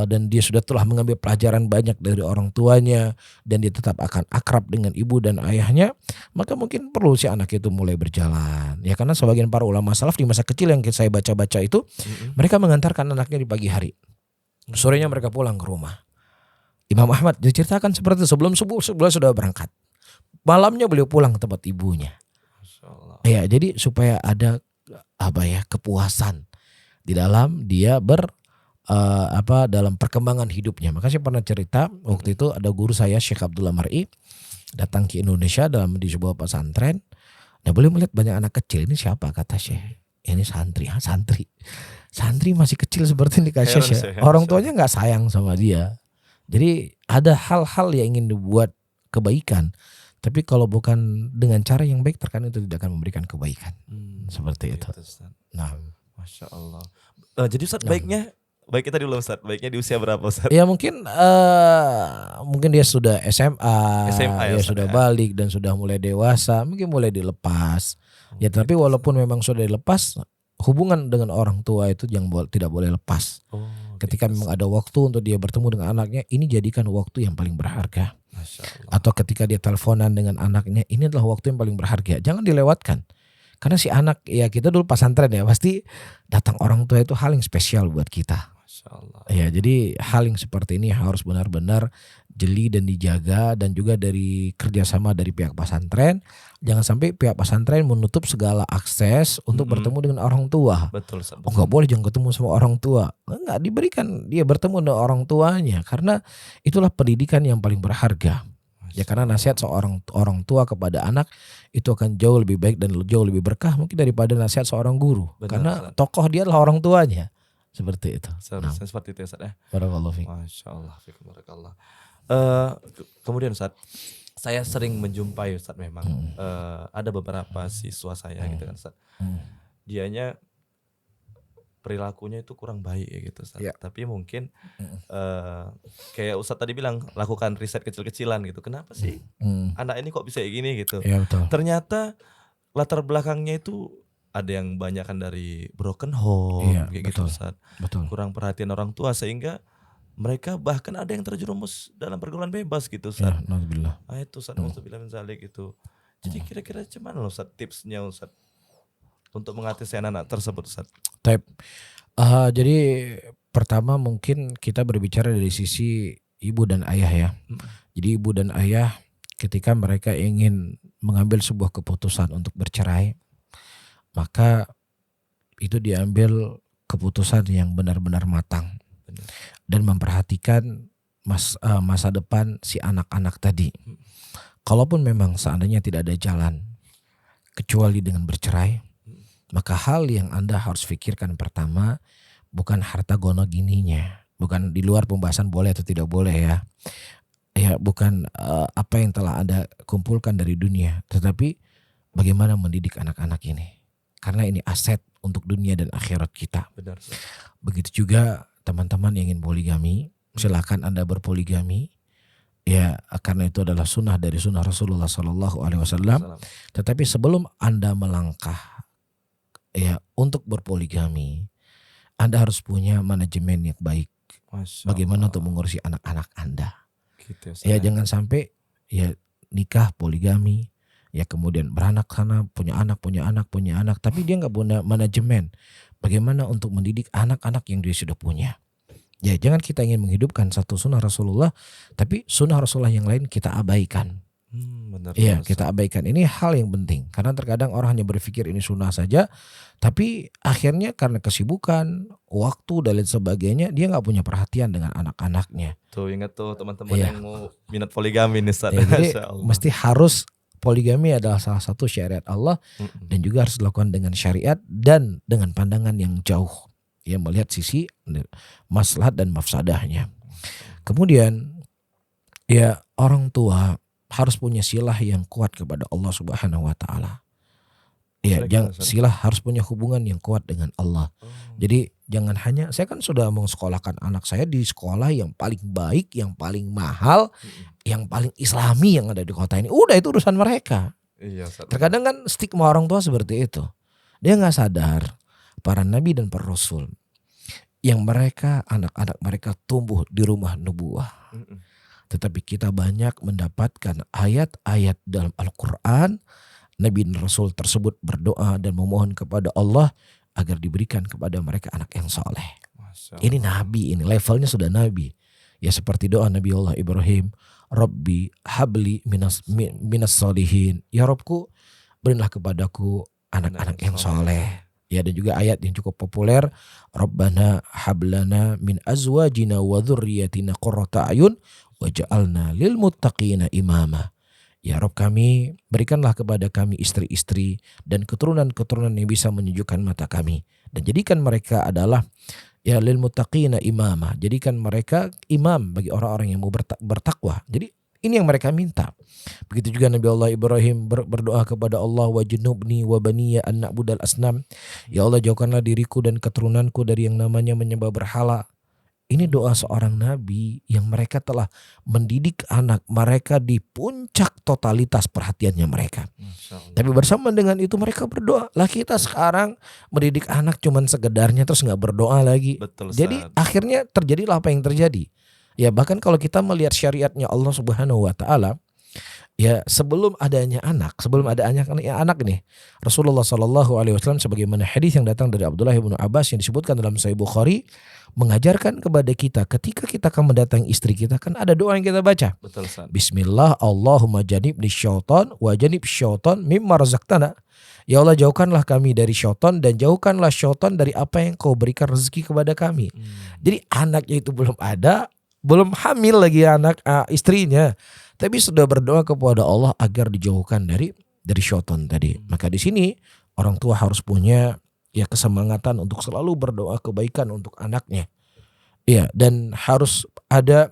dan dia sudah telah mengambil pelajaran banyak dari orang tuanya dan dia tetap akan akrab dengan ibu dan ayahnya, maka mungkin perlu si anak itu mulai berjalan. Ya karena sebagian para ulama salaf di masa kecil yang saya baca-baca itu, mereka mengantarkan anaknya di pagi hari. Sorenya mereka pulang ke rumah. Imam Ahmad diceritakan seperti itu, sebelum subuh sudah berangkat. Malamnya beliau pulang ke tempat ibunya. Masya Allah. Ya, jadi supaya ada kepuasan di dalam dia dalam perkembangan hidupnya. Maka saya pernah cerita waktu itu ada guru saya Syekh Abdullah Mar'i datang ke Indonesia di sebuah pesantren. Nah, beliau melihat banyak anak kecil. Ini siapa kata Syekh? Ini santri. Santri masih kecil seperti ini kata Syekh. Orang tuanya nggak sayang sama dia. Jadi ada hal-hal yang ingin dibuat kebaikan, tapi kalau bukan dengan cara yang baik terkadang itu tidak akan memberikan kebaikan. Seperti itu. Ustaz. Nah, Masya Allah. Jadi Ustaz baik kita dulu Ustaz. Baiknya di usia berapa Ustaz? ya mungkin dia sudah SMA, SMA ya, ya Ustaz, sudah ya. balik dan sudah mulai dewasa, mungkin mulai dilepas. Ya tapi walaupun memang sudah dilepas, hubungan dengan orang tua itu yang tidak boleh lepas. Oh, Ketika gitu, memang ada waktu untuk dia bertemu dengan anaknya, ini jadikan waktu yang paling berharga. Masya Masya Allah. Atau ketika dia teleponan dengan anaknya, ini adalah waktu yang paling berharga. Jangan dilewatkan. Karena si anak, ya kita dulu pesantren ya, pasti datang orang tua itu hal yang spesial buat kita. Masya Allah. Ya, jadi hal yang seperti ini harus benar-benar jeli dan dijaga, dan juga dari kerjasama dari pihak pesantren. Jangan sampai pihak pesantren menutup segala akses untuk bertemu dengan orang tua. Betul Ustaz. Oh nggak boleh jangan ketemu sama orang tua. Nggak diberikan dia bertemu dengan orang tuanya, karena itulah pendidikan yang paling berharga. Ya, karena nasihat seorang orang tua kepada anak itu akan jauh lebih baik dan jauh lebih berkah mungkin daripada nasihat seorang guru. Benar, Karena Ustaz. tokoh dia adalah orang tuanya. Seperti itu. Seharusnya seperti itu ya Ustaz ya. Barakallahu fiik. Masya Allah. Fikum barakallah. Kemudian Ustaz, saya sering menjumpai Ustaz memang ada beberapa siswa saya gitu kan Ustaz. Dianya perilakunya itu kurang baik ya gitu Ustaz. Ya. Tapi mungkin kayak Ustaz tadi bilang lakukan riset kecil-kecilan gitu. Kenapa sih anak ini kok bisa kayak gini gitu. Ya betul. Ternyata latar belakangnya itu ada yang banyakan dari broken home Iya, kayak betul. gitu Ustaz. Betul. Kurang perhatian orang tua sehingga mereka bahkan ada yang terjerumus dalam pergaulan bebas gitu Ustaz. Ya, nauzubillah. Itu Ustaz, nauzubillah min zalik itu. Jadi kira-kira gimana loh Ustaz tipsnya Ustaz untuk mengatasi anak-anak tersebut Ustaz? Type. Jadi pertama mungkin kita berbicara dari sisi ibu dan ayah ya. Jadi ibu dan ayah ketika mereka ingin mengambil sebuah keputusan untuk bercerai, maka itu diambil keputusan yang benar-benar matang. Benar. Dan memperhatikan masa depan si anak-anak tadi. Kalaupun memang seandainya tidak ada jalan kecuali dengan bercerai, maka hal yang Anda harus pikirkan pertama bukan harta gono gininya, bukan di luar pembahasan boleh atau tidak boleh ya. Ya, bukan apa yang telah Anda kumpulkan dari dunia, tetapi bagaimana mendidik anak-anak ini. Karena ini aset untuk dunia dan akhirat kita. Benar Ustaz. Begitu juga teman-teman yang ingin poligami, silakan Anda berpoligami. Ya, karena itu adalah sunnah dari sunnah Rasulullah SAW. Tetapi sebelum Anda melangkah ya untuk berpoligami, Anda harus punya manajemen yang baik. Masya Bagaimana Allah. untuk mengurusi anak-anak Anda. Gitu ya Ustaz. Ya, jangan sampai ya nikah poligami, ya kemudian beranak sana, punya anak, tapi dia nggak punya manajemen. Bagaimana untuk mendidik anak-anak yang dia sudah punya. Ya, jangan kita ingin menghidupkan satu sunnah Rasulullah, tapi sunnah Rasulullah yang lain kita abaikan. Benar. Iya, Ustaz. kita abaikan. Ini hal yang penting. Karena terkadang orang hanya berpikir ini sunnah saja, tapi akhirnya karena kesibukan, waktu dan lain sebagainya, dia nggak punya perhatian dengan anak-anaknya. Tuh ingat tuh teman-teman Iya. yang mau minat poligami nih Ustaz. Ya, jadi Masya Allah. mesti harus poligami adalah salah satu syariat Allah, dan juga harus dilakukan dengan syariat dan dengan pandangan yang jauh. Ya, melihat sisi maslahat dan mafsadahnya. Kemudian ya orang tua harus punya silah yang kuat kepada Allah Subhanahu wa taala. Ya, silah harus punya hubungan yang kuat dengan Allah. Jadi jangan hanya, saya kan sudah mensekolahkan anak saya di sekolah yang paling baik, yang paling mahal, yang paling islami yang ada di kota ini. Udah, itu urusan mereka. Iya Ustaz. Terkadang kan stigma orang tua seperti itu. Dia nggak sadar para nabi dan para rasul yang mereka, anak-anak mereka tumbuh di rumah nubuah. Tetapi kita banyak mendapatkan ayat-ayat dalam Al-Quran, Nabi dan Rasul tersebut berdoa dan memohon kepada Allah agar diberikan kepada mereka anak yang soleh. Ini Nabi, ini levelnya sudah Nabi. Ya, seperti doa Nabi Allah Ibrahim, Rabbi habli minas solihin. Ya Robku, berilah kepadaku anak-anak yang soleh. Ya, dan juga ayat yang cukup populer, Rabbana hablana min azwajina wa dzurriyyatina qurrata ayun waj'alna lil muttaqina imama. Ya Rabb kami, berikanlah kepada kami istri-istri dan keturunan-keturunan yang bisa menyejukkan mata kami, dan jadikan mereka adalah ya lil muttaqina imama, jadikan mereka imam bagi orang-orang yang mau bertakwa. Jadi ini yang mereka minta. Begitu juga Nabi Allah Ibrahim berdoa kepada Allah, wajnubni wa baniya an na'budal asnam. Ya Allah, jauhkanlah diriku dan keturunanku dari yang namanya menyembah berhala. Ini doa seorang nabi yang mereka telah mendidik anak mereka di puncak totalitas perhatiannya mereka. Tapi bersama dengan itu mereka berdoa. Lah kita sekarang mendidik anak cuman sekedarnya terus nggak berdoa lagi. Betul, jadi akhirnya terjadilah apa yang terjadi. Ya bahkan kalau kita melihat syariatnya Allah Subhanahu wa taala, ya sebelum adanya anak, sebelum ada anak nih, Rasulullah Shallallahu alaihi wasallam sebagaimana hadis yang datang dari Abdullah bin Abbas yang disebutkan dalam Sahih Bukhari, mengajarkan kepada kita ketika kita akan mendatangi istri kita, kan ada doa yang kita baca. Betul, Ustaz. Bismillah Allahumma janibni syaitan wa janib syaitan mimma razaqtana. Ya Allah, jauhkanlah kami dari syaitan dan jauhkanlah syaitan dari apa yang kau berikan rezeki kepada kami. Jadi anaknya itu belum ada, belum hamil lagi anak istrinya, tapi sudah berdoa kepada Allah agar dijauhkan dari syaitan tadi. Maka di sini orang tua harus punya ya kesemangatan untuk selalu berdoa kebaikan untuk anaknya. Iya, dan harus ada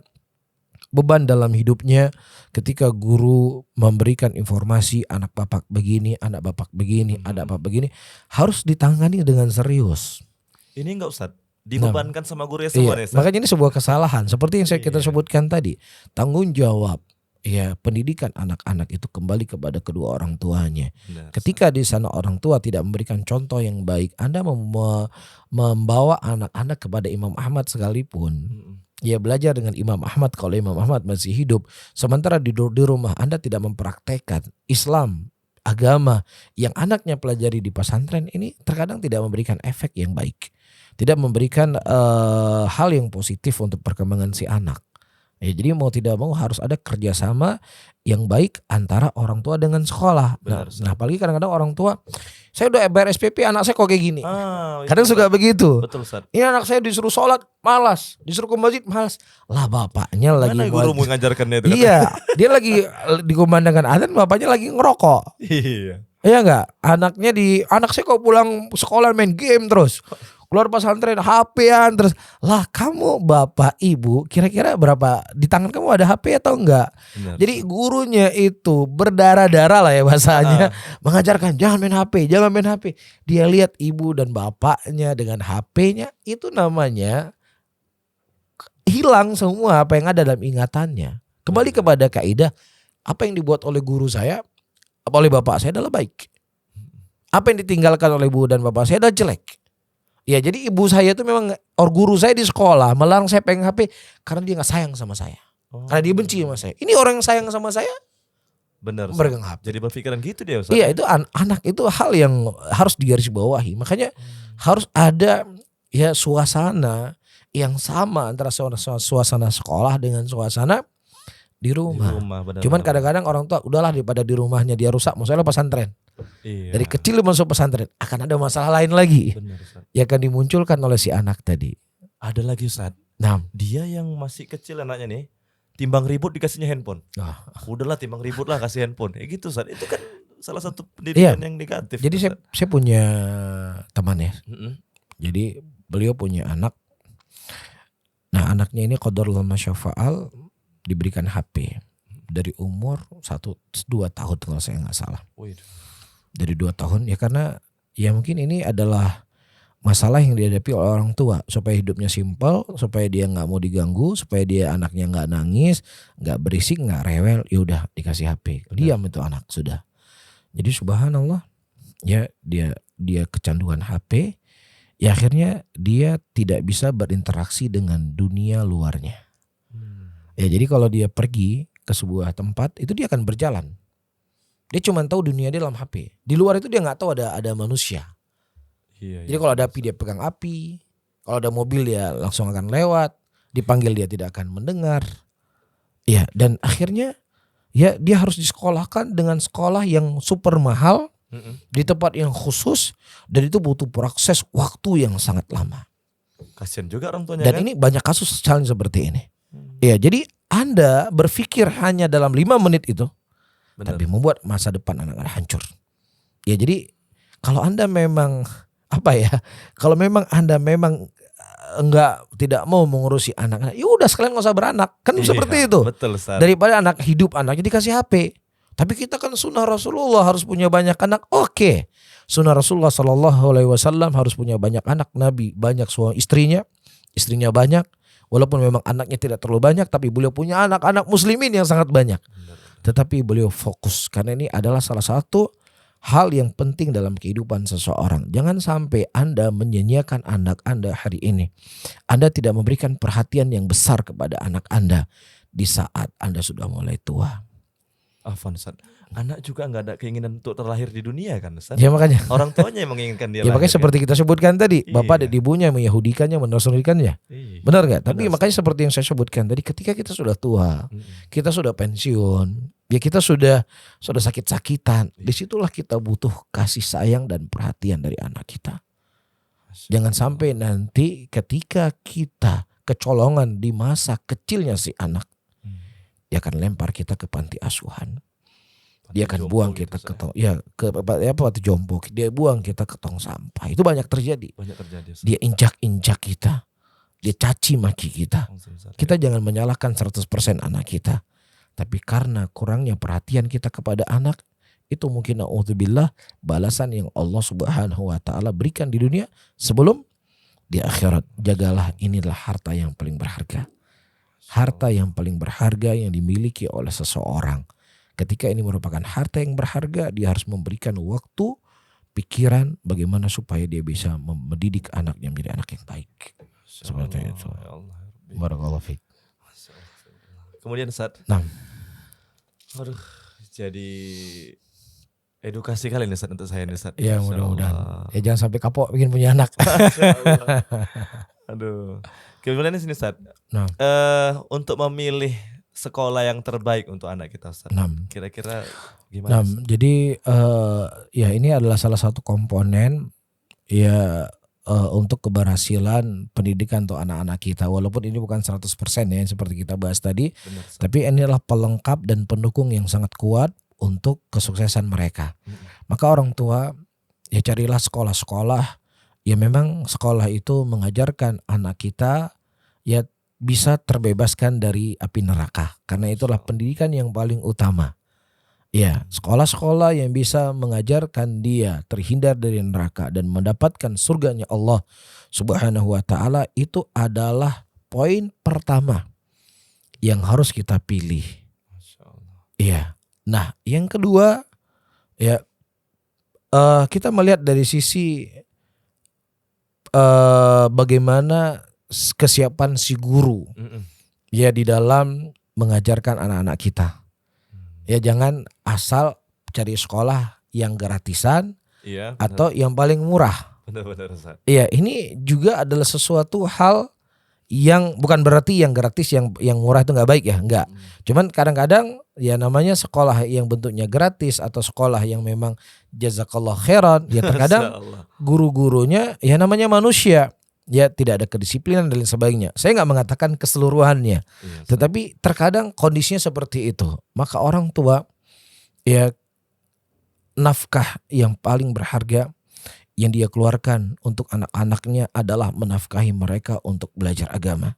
beban dalam hidupnya ketika guru memberikan informasi anak bapak begini, anak bapak begini, anak bapak begini, harus ditangani dengan serius. Ini enggak, Ustaz, dibebankan sama guru ya Iya, semua nih, Ustaz. makanya ini sebuah kesalahan seperti yang kita Iya. sebutkan tadi. Tanggung jawab ya pendidikan anak-anak itu kembali kepada kedua orang tuanya. Benar, Ketika di sana orang tua tidak memberikan contoh yang baik, Anda membawa anak-anak kepada Imam Ahmad sekalipun. Ya belajar dengan Imam Ahmad kalau Imam Ahmad masih hidup. Sementara di rumah Anda tidak mempraktekkan Islam, agama yang anaknya pelajari di pesantren, ini terkadang tidak memberikan efek yang baik. Tidak memberikan hal yang positif untuk perkembangan si anak. Ya, jadi mau tidak mau harus ada kerjasama yang baik antara orang tua dengan sekolah. Benar, Nah apalagi kadang-kadang orang tua, saya udah bayar SPP anak saya kok kayak gini. Kadang itu, suka Ustaz. begitu. Betul, Ustaz. Ini anak saya disuruh sholat malas, disuruh ke masjid malas. Lah bapaknya lagi Mana guru mau ngajarkannya itu? Iya, dia lagi dikumandangkan adzan, bapaknya lagi ngerokok. Iya. Iya enggak? Anak saya kok pulang sekolah main game terus. Keluar pesantren HP-an terus. Lah kamu bapak ibu kira-kira berapa di tangan kamu ada HP atau enggak? Benar. Jadi gurunya itu berdarah-darah lah ya bahasanya, mengajarkan jangan main HP, jangan main HP. Dia lihat ibu dan bapaknya dengan HP-nya, itu namanya hilang semua apa yang ada dalam ingatannya. Kembali kepada kaidah, apa yang dibuat oleh guru saya, oleh bapak saya adalah baik. Apa yang ditinggalkan oleh ibu dan bapak saya adalah jelek. Ya jadi ibu saya itu memang, guru saya di sekolah melarang saya pegang HP karena dia gak sayang sama saya. Karena dia benci sama saya. Ini orang yang sayang sama saya Benar, Ustaz. meregang HP. Jadi berpikiran gitu dia, Ustaz. Iya itu anak itu hal yang harus digarisbawahi. Makanya harus ada ya suasana yang sama antara suasana sekolah dengan suasana di Di rumah. benar. Cuman kadang-kadang orang tua udahlah daripada di rumahnya dia rusak, misalnya pesantren. Iya. Dari kecil masuk pesantren akan ada masalah lain lagi Benar, Ustaz. yang akan dimunculkan oleh si anak tadi. Ada lagi, Ustaz. Nah, Dia yang masih kecil anaknya nih, timbang ribut dikasihnya handphone. Udahlah timbang ribut lah kasih handphone. Gitu, Ustaz. Itu kan salah satu pendidikan yang negatif. jadi Ustaz. saya punya teman ya. Mm-mm. Jadi beliau punya anak. Nah anaknya ini qadarullah masyafa'al diberikan HP dari umur 1-2 tahun kalau saya nggak salah. Wih. Dari 2 tahun ya karena ya mungkin ini adalah masalah yang dihadapi oleh orang tua supaya hidupnya simpel, supaya dia nggak mau diganggu, supaya dia anaknya nggak nangis, nggak berisik, nggak rewel, ya udah dikasih HP, diam itu anak sudah. Jadi subhanallah ya dia kecanduan HP, ya akhirnya dia tidak bisa berinteraksi dengan dunia luarnya. Ya jadi kalau dia pergi ke sebuah tempat itu dia akan berjalan. Dia cuma tahu dunia dia dalam HP. Di luar itu dia nggak tahu ada manusia. Iya, Jadi kalau ada api dia pegang api, kalau ada mobil dia langsung akan lewat, dipanggil dia tidak akan mendengar. Ya dan akhirnya ya dia harus disekolahkan dengan sekolah yang super mahal di tempat yang khusus dan itu butuh proses waktu yang sangat lama. Kasian juga orang tuanya Dan kan. ini banyak kasus challenge seperti ini. Ya jadi Anda berpikir hanya dalam 5 menit itu, Benar. tapi membuat masa depan anak-anak hancur. Ya jadi kalau Anda memang kalau memang Anda memang tidak mau mengurusi anak-anak, ya udah sekalian nggak usah beranak, kan Iya, seperti itu. Betul, Ustaz. Daripada anak hidup anaknya dikasih HP. Tapi kita kan sunnah Rasulullah harus punya banyak anak. Oke, sunnah Rasulullah SAW harus punya banyak anak. Nabi banyak suami istrinya banyak. Walaupun memang anaknya tidak terlalu banyak, tapi beliau punya anak-anak muslimin yang sangat banyak. Tetapi beliau fokus karena ini adalah salah satu hal yang penting dalam kehidupan seseorang. Jangan sampai Anda menyanyiakan anak Anda hari ini. Anda tidak memberikan perhatian yang besar kepada anak Anda di saat Anda sudah mulai tua. Afwan Ustaz. Anak juga nggak ada keinginan untuk terlahir di dunia kan Ustaz? Ya makanya. Orang tuanya yang menginginkan dia Ya lahir. makanya seperti kita sebutkan tadi, bapak Iya. dan ibunya menyahudikannya, menasranikannya. Iya. Benar gak? Tapi Benar, makanya seperti yang saya sebutkan tadi, ketika kita sudah tua, kita sudah pensiun, ya kita sudah sakit-sakitan, disitulah kita butuh kasih sayang dan perhatian dari anak kita. Jangan sampai nanti ketika kita kecolongan di masa kecilnya si anak, dia akan lempar kita ke panti asuhan. Dia akan buang kita ke tong, panti jompo. Dia buang kita ke tong sampah. Itu banyak terjadi. Banyak terjadi Ustaz. Dia injak-injak kita. Dia caci maki kita. Kita jangan menyalahkan 100% anak kita. Tapi karena kurangnya perhatian kita kepada anak, itu mungkin na'udzubillah balasan yang Allah Subhanahu wa taala berikan di dunia sebelum di akhirat. Jagalah, inilah harta yang paling berharga. Harta yang paling berharga yang dimiliki oleh seseorang. Ketika ini merupakan harta yang berharga, dia harus memberikan waktu, pikiran bagaimana supaya dia bisa mendidik anaknya menjadi anak yang baik. Seperti itu. Ya Allah. Barakallahu fiik. Kemudian Ustaz. Nah. Aduh, jadi edukasi kali ini Ustaz untuk saya nih Ustaz. Ya Masya mudah-mudahan. Allah. Ya jangan sampai kapok bikin punya anak. Aduh. Kemudian di sini Ustaz. Nah. Untuk memilih sekolah yang terbaik untuk anak kita Ustaz. Nah. Kira-kira gimana? Nah, jadi ya ini adalah salah satu komponen ya untuk keberhasilan pendidikan untuk anak-anak kita. Walaupun ini bukan 100% ya seperti kita bahas tadi, Benar, Ustaz. tapi ini adalah pelengkap dan pendukung yang sangat kuat untuk kesuksesan mereka. Maka orang tua ya carilah sekolah-sekolah ya memang sekolah itu mengajarkan anak kita ya bisa terbebaskan dari api neraka. Karena itulah pendidikan yang paling utama. Ya, sekolah-sekolah yang bisa mengajarkan dia terhindar dari neraka dan mendapatkan surganya Allah Subhanahu wa taala itu adalah poin pertama yang harus kita pilih. Masya Allah. Iya. Nah, yang kedua ya kita melihat dari sisi bagaimana kesiapan si guru ya di dalam mengajarkan anak-anak kita. Ya jangan asal cari sekolah yang gratisan Iya. atau yang paling murah. Benar-benar Ustaz. Iya, ini juga adalah sesuatu hal yang bukan berarti yang gratis yang murah itu nggak baik ya, nggak. Cuman kadang-kadang ya namanya sekolah yang bentuknya gratis atau sekolah yang memang jazakallah khairan, ya terkadang guru-gurunya ya namanya manusia. Ya tidak ada kedisiplinan dan lain sebagainya. Saya nggak mengatakan keseluruhannya, tetapi terkadang kondisinya seperti itu. Maka orang tua ya nafkah yang paling berharga yang dia keluarkan untuk anak-anaknya adalah menafkahi mereka untuk belajar agama.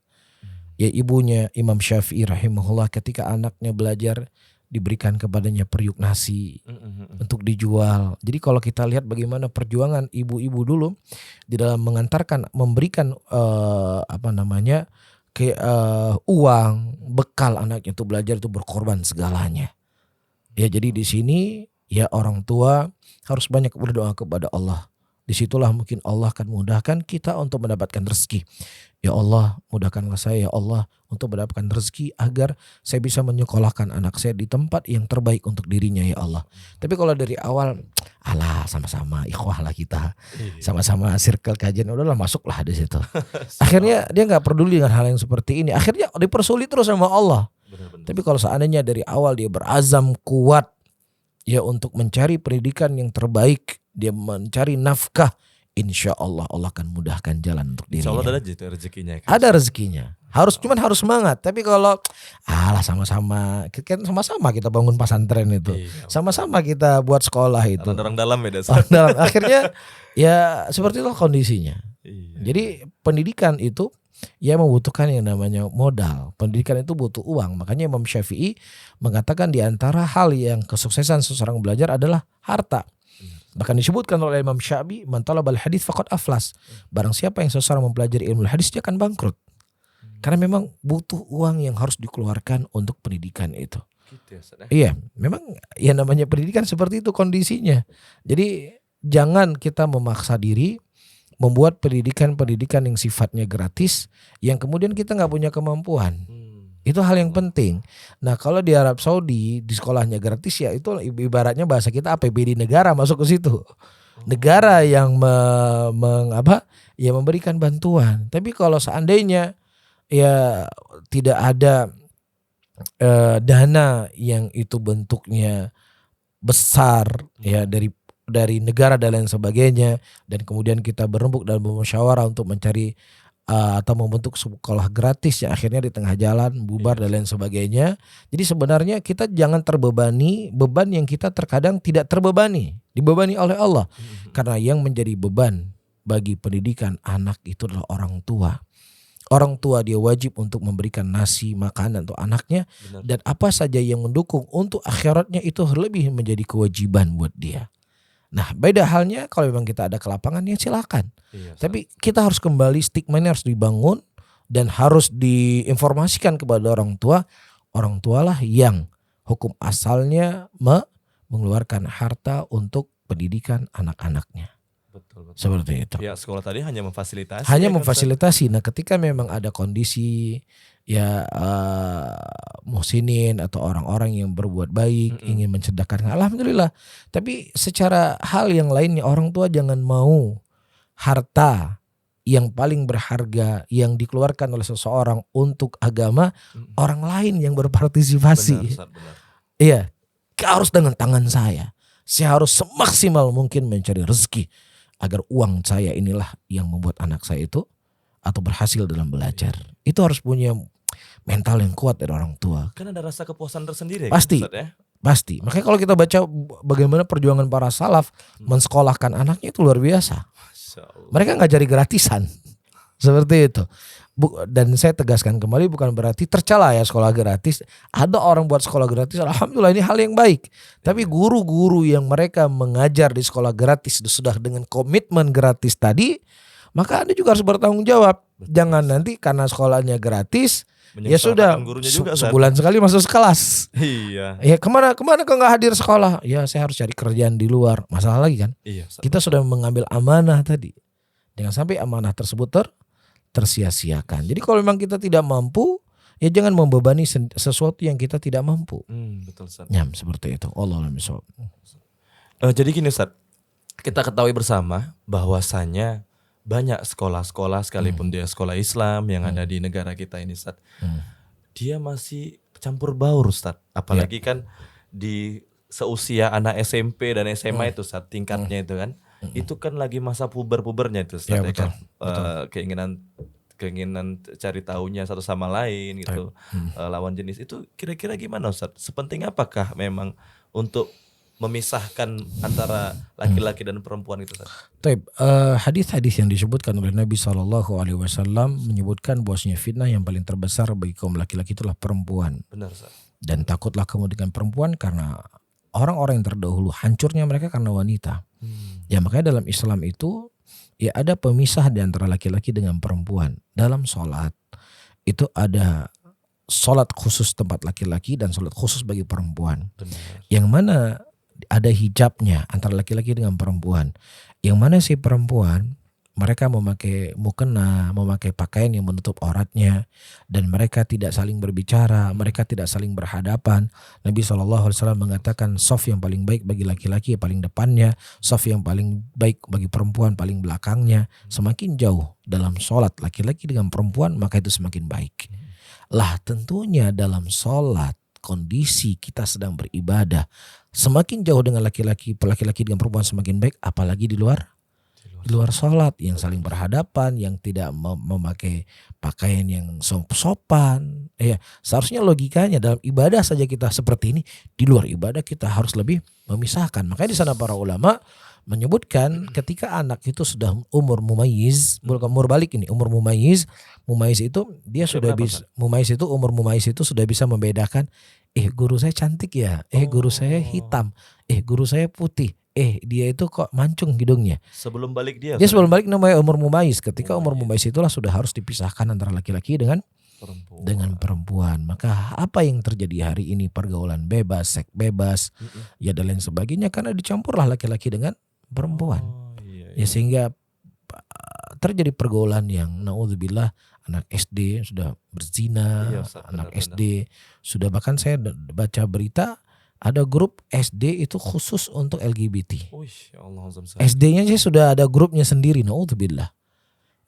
Ya ibunya Imam Syafi'i rahimahullah ketika anaknya belajar diberikan kepadanya periuk nasi untuk dijual. Jadi kalau kita lihat bagaimana perjuangan ibu-ibu dulu di dalam mengantarkan, memberikan uang bekal anaknya itu belajar itu berkorban segalanya. Ya jadi di sini ya orang tua harus banyak berdoa kepada Allah. Disitulah mungkin Allah akan mudahkan kita untuk mendapatkan rezeki. Ya Allah mudahkanlah saya ya Allah untuk mendapatkan rezeki agar saya bisa menyekolahkan anak saya di tempat yang terbaik untuk dirinya ya Allah. Tapi kalau dari awal alah sama-sama ikhwah lah kita, sama-sama circle kajian udahlah masuklah di situ. Akhirnya dia nggak peduli dengan hal yang seperti ini. Akhirnya dipersulit terus sama Allah. Benar-benar. Tapi kalau seandainya dari awal dia berazam kuat ya untuk mencari pendidikan yang terbaik, dia mencari nafkah, insya Allah Allah akan mudahkan jalan untuk dirinya. Insya Allah ada rezekinya. Ada rezekinya. Cuman harus semangat. Tapi kalau sama-sama, kan sama-sama kita bangun pesantren itu, sama-sama kita buat sekolah itu. Orang dalam beda. Akhirnya ya seperti itu kondisinya. Jadi pendidikan itu ya membutuhkan yang namanya modal. Pendidikan itu butuh uang. Makanya Imam Syafi'i mengatakan di antara hal yang kesuksesan seseorang belajar adalah harta. Bahkan disebutkan oleh Imam Syafi'i, man talabal hadits faqad aflas. Barang siapa yang seseorang mempelajari ilmu hadis dia akan bangkrut. Karena memang butuh uang yang harus dikeluarkan untuk pendidikan itu. Gitu ya, Ustaz, ya? Iya, memang ya namanya pendidikan seperti itu kondisinya. Jadi jangan kita memaksa diri membuat pendidikan-pendidikan yang sifatnya gratis yang kemudian kita nggak punya kemampuan. Itu hal yang penting. Nah, kalau di Arab Saudi di sekolahnya gratis ya itu ibaratnya bahasa kita APBD negara masuk ke situ. Negara yang ya memberikan bantuan. Tapi kalau seandainya ya tidak ada dana yang itu bentuknya besar ya dari negara dan lain sebagainya, dan kemudian kita berembuk dan bermusyawarah untuk mencari atau membentuk sekolah gratis yang akhirnya di tengah jalan bubar dan lain sebagainya. Jadi sebenarnya kita jangan terbebani beban yang kita terkadang tidak dibebani oleh Allah. Karena yang menjadi beban bagi pendidikan anak itu adalah orang tua. Orang tua dia wajib untuk memberikan nasi, makanan untuk anaknya. Benar. Dan apa saja yang mendukung untuk akhiratnya itu lebih menjadi kewajiban buat dia. Nah, beda halnya kalau memang kita ada kelapangan ya silakan. Iya, Ustaz. Tapi kita harus kembali, stigma ini harus dibangun dan harus diinformasikan kepada orang tua. Orang tualah yang hukum asalnya mengeluarkan harta untuk pendidikan anak-anaknya. Betul. Seperti itu. Ya, sekolah tadi hanya memfasilitasi. Hanya ya kan, Ustaz? memfasilitasi. Nah, ketika memang ada kondisi ya muhsinin atau orang-orang yang berbuat baik ingin mensedekahkan, alhamdulillah. Tapi secara hal yang lainnya orang tua jangan mau harta yang paling berharga yang dikeluarkan oleh seseorang untuk agama orang lain yang berpartisipasi. Benar, Ustaz, benar. Iya, harus dengan tangan saya. Saya harus semaksimal mungkin mencari rezeki agar uang saya inilah yang membuat anak saya itu atau berhasil dalam belajar. Itu harus punya mental yang kuat dari orang tua. Kan ada rasa kepuasan tersendiri Pasti. kan, Ustaz, ya? Pasti. Makanya kalau kita baca bagaimana perjuangan para salaf mensekolahkan anaknya itu luar biasa. Masya Allah. Mereka nggak cari gratisan. Seperti itu. Dan saya tegaskan kembali bukan berarti tercela ya sekolah gratis. Ada orang buat sekolah gratis, alhamdulillah ini hal yang baik. Tapi guru-guru yang mereka mengajar di sekolah gratis sudah dengan komitmen gratis tadi, maka Anda juga harus bertanggung jawab. Jangan nanti karena sekolahnya gratis, ya sudah gurunya juga, Ustaz. sebulan sekali masuk kelas. Iya. Ya kemana kok nggak hadir sekolah? Ya saya harus cari kerjaan di luar. Masalah lagi kan? Iya, Ustaz. Kita sudah mengambil amanah tadi. Jangan sampai amanah tersebut tersia-siakan. Jadi kalau memang kita tidak mampu, ya jangan membebani sesuatu yang kita tidak mampu. Betul, Ustaz. Ya, seperti itu. Allahumma sholli. Jadi gini, Ustaz. Kita ketahui bersama bahwasannya banyak sekolah-sekolah sekalipun dia sekolah Islam yang ada di negara kita ini, Ustaz. Dia masih campur baur, Ustaz. Apalagi kan di seusia anak SMP dan SMA itu, Ustaz, tingkatnya itu kan. Itu kan lagi masa puber-pubernya itu, Ustaz, Ya, ya betul, kan. Keinginan cari tahunya satu sama lain gitu. Lawan jenis itu kira-kira gimana, Ustaz? Sepenting apakah memang untuk memisahkan antara laki-laki dan perempuan itu, Ustaz? Taib, hadis-hadis yang disebutkan oleh Nabi SAW menyebutkan bahwasanya fitnah yang paling terbesar bagi kaum laki-laki itulah perempuan. Benar, Ustaz. Dan takutlah kamu dengan perempuan karena orang-orang yang terdahulu hancurnya mereka karena wanita. Ya makanya dalam Islam itu ya ada pemisah di antara laki-laki dengan perempuan. Dalam sholat itu ada sholat khusus tempat laki-laki dan sholat khusus bagi perempuan. Benar. Yang mana ada hijabnya antara laki-laki dengan perempuan. Yang mana si perempuan mereka memakai mukena, memakai pakaian yang menutup auratnya, dan mereka tidak saling berbicara, mereka tidak saling berhadapan. Nabi SAW mengatakan saf yang paling baik bagi laki-laki paling depannya, saf yang paling baik bagi perempuan paling belakangnya. Semakin jauh dalam sholat laki-laki dengan perempuan maka itu semakin baik. Lah tentunya dalam sholat kondisi kita sedang beribadah semakin jauh dengan laki-laki dengan perempuan semakin baik, apalagi di luar sholat yang saling berhadapan, yang tidak memakai pakaian yang sopan. Ya, seharusnya logikanya dalam ibadah saja kita seperti ini, di luar ibadah kita harus lebih memisahkan. Makanya di sana para ulama menyebutkan ketika anak itu sudah umur mumayyiz, bukan umur balik ini, umur mumayyiz itu dia sudah bisa, umur mumayyiz itu sudah bisa membedakan, guru saya cantik ya, guru saya hitam, guru saya putih. Dia itu kok mancung hidungnya. Sebelum balik dia Sebelum balik namanya umur mumayyiz. Ketika umur mumayyiz itulah sudah harus dipisahkan antara laki-laki dengan perempuan. Maka apa yang terjadi hari ini, pergaulan bebas, seks bebas, ya dan lain sebagainya, karena dicampurlah laki-laki dengan perempuan. Ya sehingga terjadi pergaulan yang naudzubillah, anak SD sudah berzina, anak SD sudah, bahkan saya baca berita ada grup SD itu khusus untuk LGBT. SD-nya sih sudah ada grupnya sendiri, naudzubillah.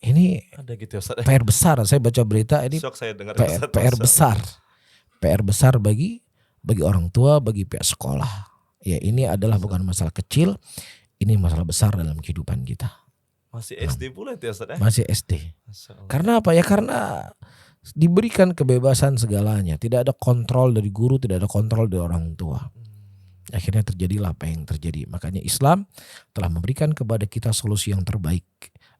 Ini ada gitu ya, Ustaz. PR besar, saya baca berita ini. Saya dengar PR besar. PR besar bagi orang tua, bagi pihak sekolah. Ya ini adalah bukan masalah kecil, ini masalah besar dalam kehidupan kita. Masih SD pula itu ya, Ustaz. Masih SD. Karena apa ya? Karena diberikan kebebasan segalanya, tidak ada kontrol dari guru, tidak ada kontrol dari orang tua. Akhirnya terjadilah apa yang terjadi. Makanya Islam telah memberikan kepada kita solusi yang terbaik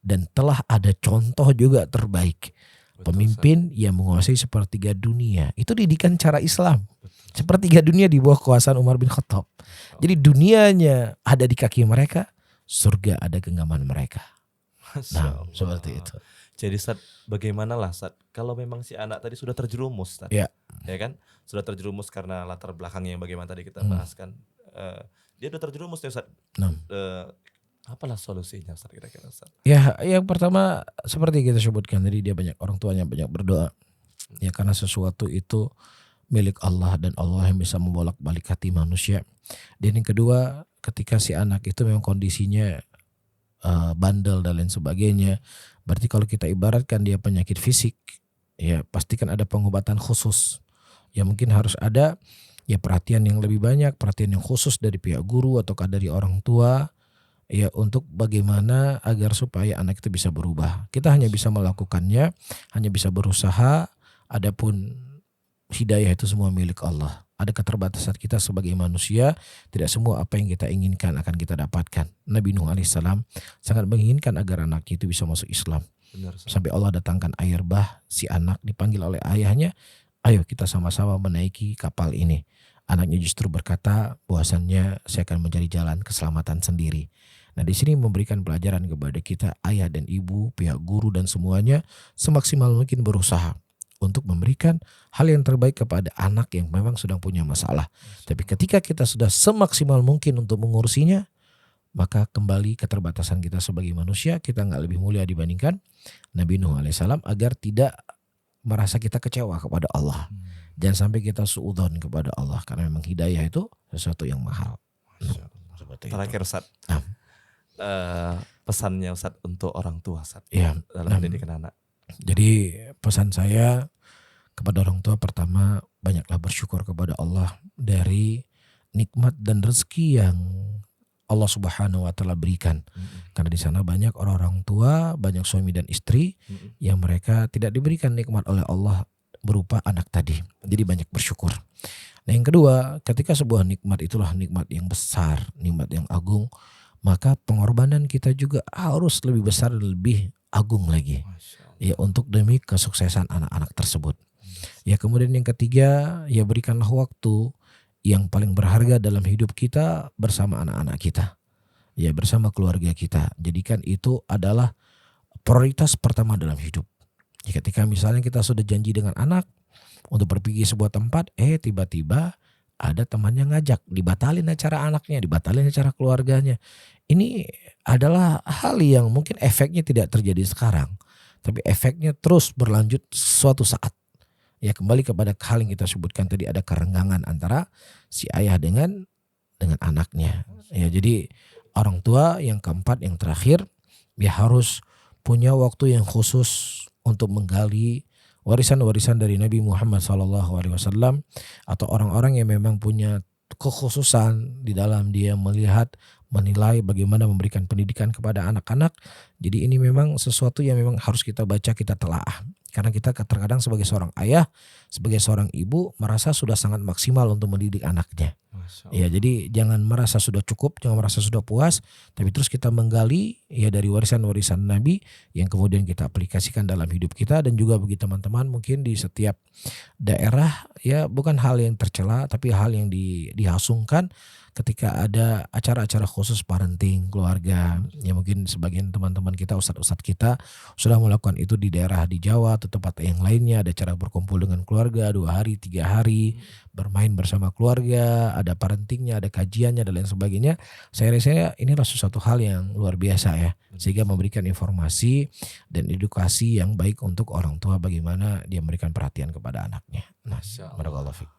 dan telah ada contoh juga terbaik. Pemimpin yang menguasai sepertiga dunia, itu didikan cara Islam. Sepertiga dunia di bawah kekuasaan Umar bin Khattab. Jadi dunianya ada di kaki mereka, surga ada genggaman mereka. Nah, seperti itu. Jadi Ustaz, bagaimana lah Ustaz, kalau memang si anak tadi sudah terjerumus Ustaz, ya kan, sudah terjerumus karena latar belakangnya yang bagaimana tadi kita bahas kan, dia sudah terjerumus ya Ustaz. Apalah solusinya Ustaz kira-kira Ustaz? Ya, yang pertama seperti kita sebutkan tadi, dia banyak, orang tuanya banyak berdoa. Ya karena sesuatu itu milik Allah dan Allah yang bisa membolak-balik hati manusia. Dan yang kedua, ketika si anak itu memang kondisinya bandel dan lain sebagainya, berarti kalau kita ibaratkan dia penyakit fisik, ya pastikan ada pengobatan khusus. Ya mungkin harus ada ya perhatian yang lebih banyak, perhatian yang khusus dari pihak guru ataukah dari orang tua, ya untuk bagaimana agar supaya anak itu bisa berubah. Kita hanya bisa melakukannya, hanya bisa berusaha. Adapun hidayah itu semua milik Allah. Ada keterbatasan kita sebagai manusia, tidak semua apa yang kita inginkan akan kita dapatkan. Nabi Nuh alaihissalam sangat menginginkan agar anaknya itu bisa masuk Islam. Benar, sampai Allah datangkan air bah, si anak dipanggil oleh ayahnya, ayo kita sama-sama menaiki kapal ini. Anaknya justru berkata bahwasannya saya akan mencari jalan keselamatan sendiri. Nah di sini memberikan pelajaran kepada kita, ayah dan ibu, pihak guru dan semuanya semaksimal mungkin berusaha untuk memberikan hal yang terbaik kepada anak yang memang sedang punya masalah. Tapi ketika kita sudah semaksimal mungkin untuk mengurusinya, maka kembali keterbatasan kita sebagai manusia, kita nggak lebih mulia dibandingkan Nabi Nuh alaihissalam, agar tidak merasa kita kecewa kepada Allah. Jangan sampai kita suudzon kepada Allah, karena memang hidayah itu sesuatu yang mahal. Terakhir Ustaz, pesannya Ustaz untuk orang tua Ustaz, dalam pendidikan anak. Jadi pesan saya kepada orang tua, pertama banyaklah bersyukur kepada Allah dari nikmat dan rezeki yang Allah Subhanahu wa taala berikan. Karena di sana banyak orang-orang tua, banyak suami dan istri yang mereka tidak diberikan nikmat oleh Allah berupa anak tadi. Jadi banyak bersyukur. Nah yang kedua, ketika sebuah nikmat itulah nikmat yang besar, nikmat yang agung, maka pengorbanan kita juga harus lebih besar dan lebih agung lagi. Ya untuk demi kesuksesan anak-anak tersebut. Ya kemudian yang ketiga, ya berikanlah waktu yang paling berharga dalam hidup kita bersama anak-anak kita. Ya bersama keluarga kita. Jadikan itu adalah prioritas pertama dalam hidup. Ya, ketika misalnya kita sudah janji dengan anak untuk pergi sebuah tempat, tiba-tiba ada temannya ngajak, dibatalin acara anaknya, dibatalin acara keluarganya. Ini adalah hal yang mungkin efeknya tidak terjadi sekarang, tapi efeknya terus berlanjut suatu saat. Ya kembali kepada hal yang kita sebutkan tadi, ada kerenggangan antara si ayah dengan anaknya. Ya jadi orang tua yang keempat, yang terakhir, ya harus punya waktu yang khusus untuk menggali warisan-warisan dari Nabi Muhammad SAW, atau orang-orang yang memang punya kekhususan di dalam dia melihat, menilai bagaimana memberikan pendidikan kepada anak-anak. Jadi ini memang sesuatu yang memang harus kita baca, kita telaah. Karena kita terkadang sebagai seorang ayah, sebagai seorang ibu merasa sudah sangat maksimal untuk mendidik anaknya. Masya Ya, jadi jangan merasa sudah cukup, jangan merasa sudah puas, tapi terus kita menggali ya dari warisan-warisan Nabi yang kemudian kita aplikasikan dalam hidup kita. Dan juga bagi teman-teman mungkin di setiap daerah ya, bukan hal yang tercela tapi hal yang dihasungkan ketika ada acara-acara khusus parenting keluarga. Ya mungkin sebagian teman-teman kita, ustadz-ustadz kita sudah melakukan itu di daerah di Jawa atau tempat yang lainnya. Ada cara berkumpul dengan keluarga 2 hari 3 hari, bermain bersama keluarga, ada parentingnya, ada kajiannya dan lain sebagainya. Saya rasa ini adalah sesuatu hal yang luar biasa ya, sehingga memberikan informasi dan edukasi yang baik untuk orang tua bagaimana dia memberikan perhatian kepada anaknya. Nah, barakallahu fiik.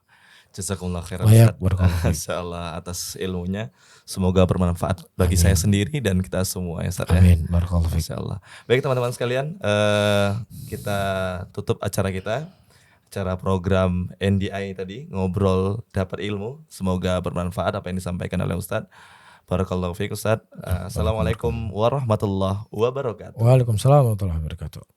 Jazakumullah khairan Baik, Ustaz. barakallahu fiik. Masyaallah atas ilmunya. Semoga bermanfaat bagi Amin. saya sendiri dan kita semua ya Ustaz ya. Amin, barakallahu fiik. Masyaallah. Baik teman-teman sekalian, kita tutup acara kita. Acara program NDI tadi, ngobrol dapat ilmu. Semoga bermanfaat apa yang disampaikan oleh Ustaz. Barakallahu fiik Ustaz. Assalamualaikum warahmatullahi wabarakatuh. Waalaikumsalam warahmatullahi wabarakatuh.